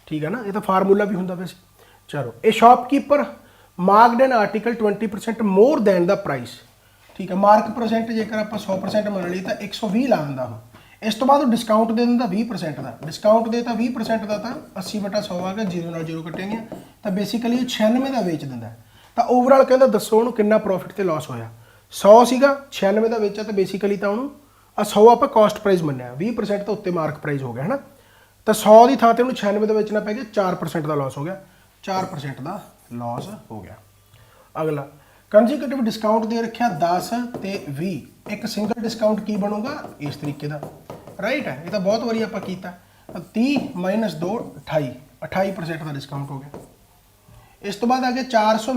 ਠੀਕ ਹੈ ਨਾ ਇਹ ਤਾਂ ਫਾਰਮੂਲਾ ਵੀ ਹੁੰਦਾ ਵੈਸੇ ਚਲੋ ਇਹ ਸ਼ਾਪਕੀਪਰ ਮਾਰਕਡ ਐਨ ਆਰਟੀਕਲ 20% ਮੋਰ ਦੈਨ ਦਾ ਪ੍ਰਾਈਸ ਠੀਕ ਹੈ ਮਾਰਕ ਪਰਸੈਂਟ ਜੇਕਰ ਆਪਾਂ 100% ਮੰਨ ਲਈ ਤਾਂ 120 ਲਾ ਦਿੰਦਾ ਉਹ ਇਸ ਤੋਂ ਬਾਅਦ ਉਹ ਡਿਸਕਾਊਂਟ ਦੇ ਦਿੰਦਾ 20% ਦਾ ਡਿਸਕਾਊਂਟ ਦੇ ਤਾਂ 20% ਦਾ ਤਾਂ 80/100 ਆ ਗਿਆ ਜ਼ੀਰੋ ਨਾਲ ਜ਼ੀਰੋ ਕੱਟੇਂਗੇ ਤਾਂ ਬੇਸਿਕਲੀ ਉਹ 96 ਦਾ ਵੇਚ ਦਿੰਦਾ ਤਾਂ ਓਵਰਆਲ ਕਹਿੰਦਾ ਦੱਸੋ ਉਹਨੂੰ ਕਿੰਨਾ ਪ੍ਰੋਫਿਟ ਤੇ ਲਾਸ ਹੋਇਆ 100 ਸੀਗਾ 96 ਦਾ ਵੇਚਿਆ ਤਾਂ ਬੇਸਿਕਲੀ ਤਾਂ ਉਹਨੂੰ ਆ 100 ਆਪਾਂ ਕਾਸਟ ਪ੍ਰਾਈਸ ਮੰਨਿਆ 20% ਤਾਂ ਉੱਤੇ ਮਾਰਕ ਪ੍ਰਾਈਸ ਹੋ ਗਿਆ ਹੈ ਨਾ ਤਾਂ 100 ਦੀ ਥਾਂ ਤੇ ਉਹਨੂੰ 96 ਦਾ ਵੇਚਣਾ ਪੈ ਗਿਆ 4% ਦਾ ਲਾਸ ਹੋ ਗਿਆ 4% ਦਾ ਲਾਸ ਹੋ ਗਿਆ ਅਗਲਾ ਕੰਜੀਕਟਿਵ ਡਿਸਕਾਊਂਟ ਦੇ ਰੱਖਿਆ 10 ਤੇ 20 ਇੱਕ ਸਿੰਗਲ ਡਿਸਕਾਊਂਟ ਕੀ ਬਣੂਗਾ ਇਸ ਤਰੀਕੇ ਦਾ ਰਾਈਟ ਹੈ ਇਹ ਤਾਂ ਬਹੁਤ ਵਾਰੀ ਆਪਾਂ ਕੀਤਾ 30 - 2 28% ਦਾ ਡਿਸਕਾਊਂਟ ਹੋ ਗਿਆ ਇਸ ਤੋਂ ਬਾਅਦ ਆ ਗਿਆ 400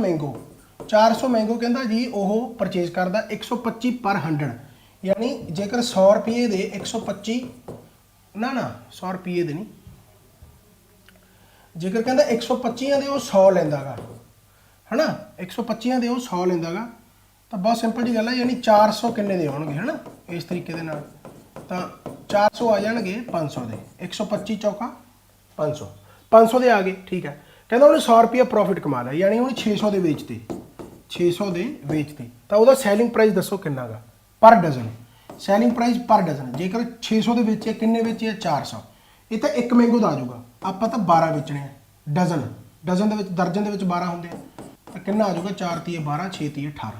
ਮੈਂਗੋ ਕਹਿੰਦਾ ਜੀ ਉਹ ਪਰਚੇਜ਼ ਕਰਦਾ 125 ਪਰ 100 ਯਾਨੀ ਜੇਕਰ 100 ਰੁਪਏ ਦੇ 125 ਨਾ 100 ਰੁਪਏ ਦੇ ਨਹੀਂ ਜੇਕਰ ਕਹਿੰਦਾ 125 ਦੇ ਉਹ 100 ਲੈਂਦਾਗਾ ਹੈਨਾ 125 ਦੇ ਉਹ 100 ਲੈਂਦਾਗਾ ਤਾਂ ਬਹੁਤ ਸਿੰਪਲ ਜੀ ਗੱਲ ਹੈ ਯਾਨੀ 400 ਕਿੰਨੇ ਦੇ ਆਉਣਗੇ ਹੈਨਾ ਇਸ ਤਰੀਕੇ ਦੇ ਨਾਲ ਤਾਂ 400 ਆ ਜਾਣਗੇ 500 ਦੇ 125 ਚੌਕਾ 500 500 ਦੇ ਆ ਗਏ ਠੀਕ ਹੈ ਕਹਿੰਦਾ ਉਹਨੇ 100 ਰੁਪਏ ਪ੍ਰੋਫਿਟ ਕਮਾ ਲਿਆ ਯਾਨੀ ਉਹਨੇ 600 ਦੇ ਵੇਚਤੇ 600 ਦੇ ਵੇਚਤੇ ਤਾਂ ਉਹਦਾ ਸੈਲਿੰਗ ਪ੍ਰਾਈਸ ਦੱਸੋ ਕਿੰਨਾਗਾ ਪਰ ਡਜ਼ਨ ਸੈਲਿੰਗ ਪ੍ਰਾਈਸ ਪਰ ਡਜ਼ਨ ਜੇਕਰ 600 ਦੇ ਵੇਚੇ ਕਿੰਨੇ ਵੇਚੇ 400 ਇਹ ਤਾਂ ਇੱਕ ਮੈਂਗੋ ਦਾ ਆ ਜਾਊਗਾ ਆਪਾਂ ਤਾਂ 12 ਵੇਚਣੇ ਆ ਡਜ਼ਨ ਦੇ ਵਿੱਚ ਦਰਜਨ ਦੇ ਵਿੱਚ 12 ਹੁੰਦੇ ਆ ਤਾਂ ਕਿੰਨਾ ਆ ਜਾਊਗਾ 4 ਤੀਏ 12 6 ਤੀਏ 18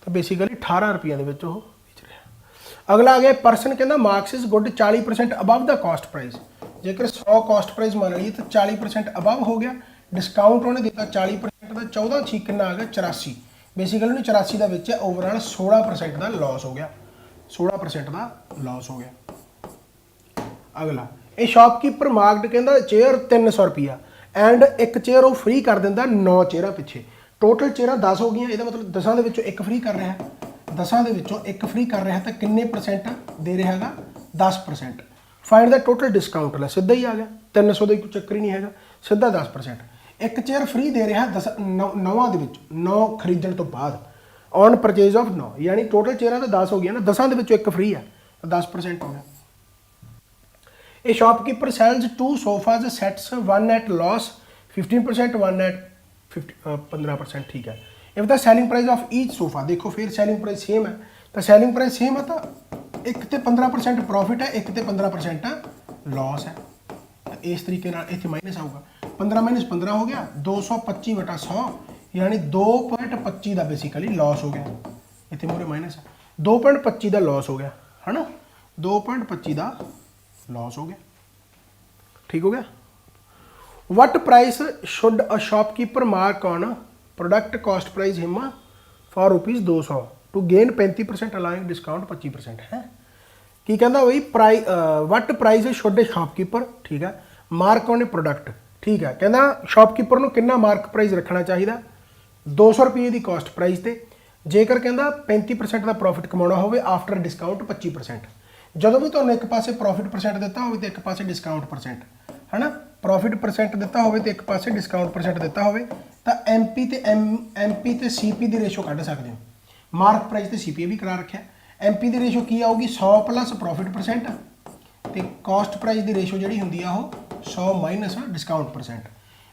ਤਾਂ ਬੇਸਿਕਲੀ 18 ਰੁਪਈਆਂ ਦੇ ਵਿੱਚ ਉਹ ਵੇਚ ਰਿਹਾ ਅਗਲਾ ਆ ਗਿਆ ਪਰਸਨ ਕਹਿੰਦਾ marks is good 40% above the cost price ਜੇਕਰ 100 ਕਾਸਟ ਪ੍ਰਾਈਸ ਮੰਨ ਲਈਏ ਤਾਂ 40% ਅਬਵ ਹੋ ਗਿਆ ਡਿਸਕਾਊਂਟ ਉਹਨੇ ਦਿੱਤਾ 40% ਦਾ 14 ਛੀ ਕਿੰਨਾ ਆ ਗਿਆ 84 ਬੇਸਿਕਲੀ ਉਹਨੇ 84 ਦਾ ਵਿੱਚ ਓਵਰਆਲ 16% ਦਾ ਲਾਸ ਹੋ ਗਿਆ 16% ਦਾ ਲਾਸ ਹੋ ਗਿਆ ਅਗਲਾ ਇਹ ਸ਼ਾਪਕੀਪਰ ਮਾਰਕਡ ਕਹਿੰਦਾ ਚੇਅਰ 300 ਰੁਪਿਆ ਐਂਡ ਇੱਕ ਚੇਅਰ ਉਹ ਫ੍ਰੀ ਕਰ ਦਿੰਦਾ 9 ਚੇਅਰਾਂ ਪਿੱਛੇ ਟੋਟਲ ਚੇਅਰਾਂ 10 ਹੋ ਗਈਆਂ ਇਹਦਾ ਮਤਲਬ 10 ਦੇ ਵਿੱਚੋਂ ਇੱਕ ਫ੍ਰੀ ਕਰ ਰਿਹਾ 10 ਦੇ ਵਿੱਚੋਂ ਇੱਕ ਫ੍ਰੀ ਕਰ ਰਿਹਾ ਤਾਂ ਕਿੰਨੇ ਪਰਸੈਂਟ ਦੇ ਰਿਹਾ ਹੈਗਾ 10% ਫਾਈਂਡ ਦਾ ਟੋਟਲ ਡਿਸਕਾਊਂਟ ਲੈ ਸਿੱਧਾ ਹੀ ਆ ਗਿਆ 300 ਦਾ ਕੋਈ ਚੱਕਰ ਹੀ ਨਹੀਂ ਹੈਗਾ ਸਿੱਧਾ 10% ਇੱਕ ਚੇਅਰ ਫ੍ਰੀ ਦੇ ਰਿਹਾ 9 ਦੇ ਵਿੱਚ 9 ਖਰੀਦਣ ਤੋਂ ਬਾਅਦ ਔਨ ਪਰਚੇਜ਼ ਆਫ 9 ਯਾਨੀ ਟੋਟਲ ਚੇਅਰਾਂ ਤਾਂ 10 ਹੋ ਗਈਆਂ ਨਾ 10 ਦੇ ਵਿੱਚੋਂ ਇੱਕ ਫ੍ਰੀ ਆ ਤਾਂ 10% ਹੋ ਗਿਆ A shopkeeper sells 2 sofas sets, one at loss 15%, one at 15% ठीक है if the selling price of each sofa, देखो फिर सैलिंग प्राइस सेम है, तो सैलिंग प्राइस सेम है तो एक ते 15% प्रॉफिट है, एक ते 15% लॉस है। तो इस तरीके इतने माइनस आऊगा, 15 माइनस 15 हो गया 225 बटा 100, यानी 2.25 का बेसिकली लॉस हो गया। इतने मोरे माइनस है, 2.25 का लॉस हो गया है ना, 2.25 का लॉस हो गया। ठीक हो गया। What price should a shopkeeper mark on product cost price him for ₹200 to gain 35% allowing discount 25% है। की कहता वही what price should a shopkeeper, ठीक है, मार्क ऑन ए प्रोडक्ट, ठीक है, कहता शॉपकीपर ਨੂੰ ਕਿੰਨਾ ਮਾਰਕ ਪ੍ਰਾਈਸ ਰੱਖਣਾ ਚਾਹੀਦਾ 200 ਰੁਪਏ ਦੀ ਕਾਸਟ ਪ੍ਰਾਈਸ ਤੇ, ਜੇਕਰ ਕਹਿੰਦਾ 35% ਦਾ ਪ੍ਰੋਫਿਟ ਕਮਾਉਣਾ ਹੋਵੇ ਆਫਟਰ ਡਿਸਕਾਊਂਟ 25%। ਜਦੋਂ ਵੀ ਤੁਹਾਨੂੰ ਇੱਕ ਪਾਸੇ ਪ੍ਰੋਫਿਟ ਪਰਸੈਂਟ ਦਿੱਤਾ ਹੋਵੇ ਤੇ ਇੱਕ ਪਾਸੇ ਡਿਸਕਾਊਂਟ ਪਰਸੈਂਟ ਹੈ ਨਾ, ਪ੍ਰੋਫਿਟ ਪਰਸੈਂਟ ਦਿੱਤਾ ਹੋਵੇ ਤੇ ਇੱਕ ਪਾਸੇ ਡਿਸਕਾਊਂਟ ਪਰਸੈਂਟ ਦਿੱਤਾ ਹੋਵੇ ਤਾਂ ਐਮਪੀ ਤੇ ਸੀਪੀ ਦੀ ਰੇਸ਼ੋ ਕੱਢ ਸਕਦੇ ਹੋ। ਮਾਰਕ ਪ੍ਰਾਈਸ ਤੇ ਸੀਪੀ ਵੀ ਕਰਾ ਰੱਖਿਆ। ਐਮਪੀ ਦੀ ਰੇਸ਼ੋ ਕੀ ਆਊਗੀ 100 ਪਲੱਸ ਪ੍ਰੋਫਿਟ ਪਰਸੈਂਟ ਤੇ ਕਾਸਟ ਪ੍ਰਾਈਸ ਦੀ ਰੇਸ਼ੋ ਜਿਹੜੀ ਹੁੰਦੀ ਆ ਉਹ 100 ਮਾਈਨਸ ਡਿਸਕਾਊਂਟ ਪਰਸੈਂਟ।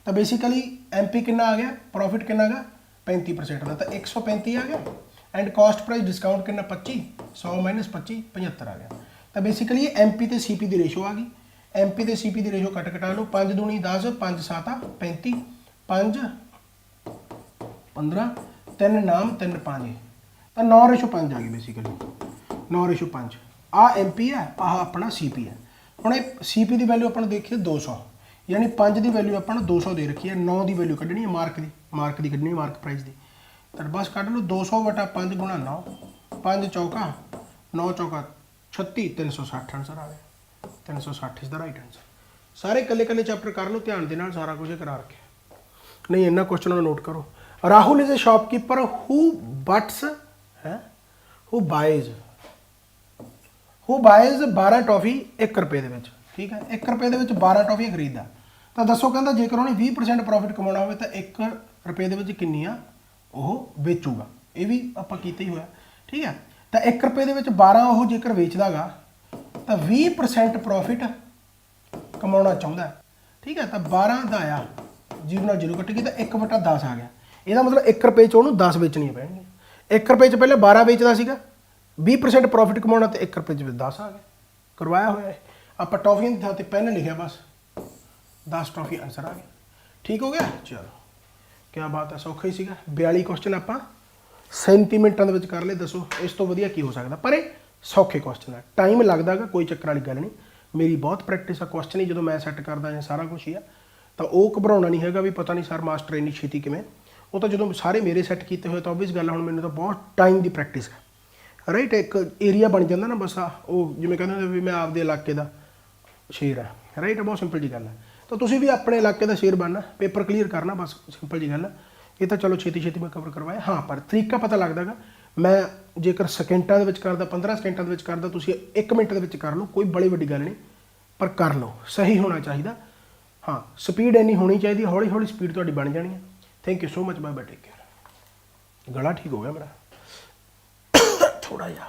ਤਾਂ ਬੇਸਿਕਲੀ ਐਮਪੀ ਕਿੰਨਾ ਆ ਗਿਆ, ਪ੍ਰੋਫਿਟ ਕਿੰਨਾ ਗਾ 35% ਦਾ, ਤਾਂ 135 ਆ ਗਿਆ ਐਂਡ ਕਾਸਟ ਪ੍ਰਾਈਸ ਡਿਸਕਾਊਂਟ ਕਿੰਨਾ 25, 100 ਮਾਈਨਸ 25 75 ਆ ਗਿਆ। ਤਾਂ ਬੇਸਿਕਲੀ ਇਹ ਐਮਪੀ ਤੇ ਸੀਪੀ ਦੀ ਰੇਸ਼ੋ ਆ ਗਈ। ਐਮਪੀ ਤੇ ਸੀਪੀ ਦੀ ਰੇਸ਼ੋ ਕੱਟ ਕਟਾ ਲਓ, 5 ਦੂਣੀ 10, 5 7 35, 5 15, 3 ਨਾਮ 3 5, ਤਾਂ 9:5 ਆ ਗਈ ਬੇਸਿਕਲੀ 9:5। ਆ ਐਮਪੀ ਹੈ, ਆਹ ਆਪਣਾ ਸੀਪੀ ਹੈ। ਹੁਣ ਇਹ ਸੀਪੀ ਦੀ ਵੈਲਿਊ ਆਪਾਂ ਨੂੰ ਦੇਖੀਏ 200, यानी 5 की वैल्यू अपन 200 दे रखी है, 9 की वैल्यू कढ़नी है मार्क की कढ़नी है मार्क प्राइस की। तो बस कढ़ लो 200 बटा 5 गुणा 9, 5 चौका 9 चौका 36, 360 आंसर आ गया। 360 इज द राइट आंसर। सारे कले कले चैप्टर कर लो ध्यान के नाल, सारा कुछ करा रखे नहीं, इन्होंने क्वेश्चन नोट करो। Rahul is a shopkeeper who बट्स है हू बाइज 12 टॉफी 1 रुपए के, ठीक है, 1 रुपए के 12 टॉफियां खरीददा, तो दसो कहता जेकर उन्हें 20% प्रॉफिट कमाना हो तो 1 रुपए के किन्नी आ वो बेचूगा। ये भी आपां कीता ही होया, ठीक है। तो 1 रुपए के 12 वो जेकर वेचदा गा तो 20% प्रॉफिट कमाना चाहुंदा, ठीक है। तो 12 का आया 0 ਨਾਲ 0 कट गई तो 1 बटा 10 आ गया। ਇਹਦਾ मतलब 1 रुपए च ਉਹਨੂੰ 10 ਵੇਚਣੀਆਂ ਪੈਣਗੀਆਂ। 1 रुपए च पहले 12 ਵੇਚਦਾ ਸੀਗਾ, 20% प्रॉफिट कमाना तो 1 रुपए च 10 आ गया। करवाया होया है आप टॉफियां की थां ते पेन लिखा, बस 10 टॉफी आंसर आ गया। ठीक हो गया, चलो क्या बात है, सौखा ही सीगा। 42 क्वेश्चन आप 37 मिनटों के कर ले, दसो इस तो वधिया की हो सकता। पर ये सौखे क्वेश्चन है, टाइम लगता गा, कोई चक्कर वाली गल नहीं। मेरी बहुत प्रैक्टिस है क्वेश्चन ही, जो मैं सैट करदा या सारा कुछ ही है, तो वह घबराना नहीं है भी पता नहीं सर मास्टर इन्नी छेती किवें। वो तो जो सारे मेरे सैट किए हुए तो ऑब्वियस गल है, हुण मैनूं तो बहुत टाइम की प्रैक्टिस है, राइट। एक एरिया बन जाता ना बस, वो जिवें कहंदे भी मैं आपदे इलाके का शेर है, राइट। बहुत सिंपल जी गल है। तो तुसीं भी अपने इलाके का शेर बनना, पेपर क्लीयर करना, बस सिंपल जी गल है। ये तो चलो छेती छेती मैं कवर करवाया, हाँ पर तरीका पता लगता गा। मैं जेकर सेकेंडों के करदा, 15 सेकेंडों के करदा, तुसीं 1 मिनट के कर लो, कोई बड़ी वड्डी गल नहीं, पर कर लो, सही होना चाहिए। हाँ स्पीड इन्नी होनी चाहिए, हौली हौली स्पीड तुहाडी बन जानी है। Thank you so much, bye bye, take care. गला ठीक हो गया मेरा थोड़ा जिहा।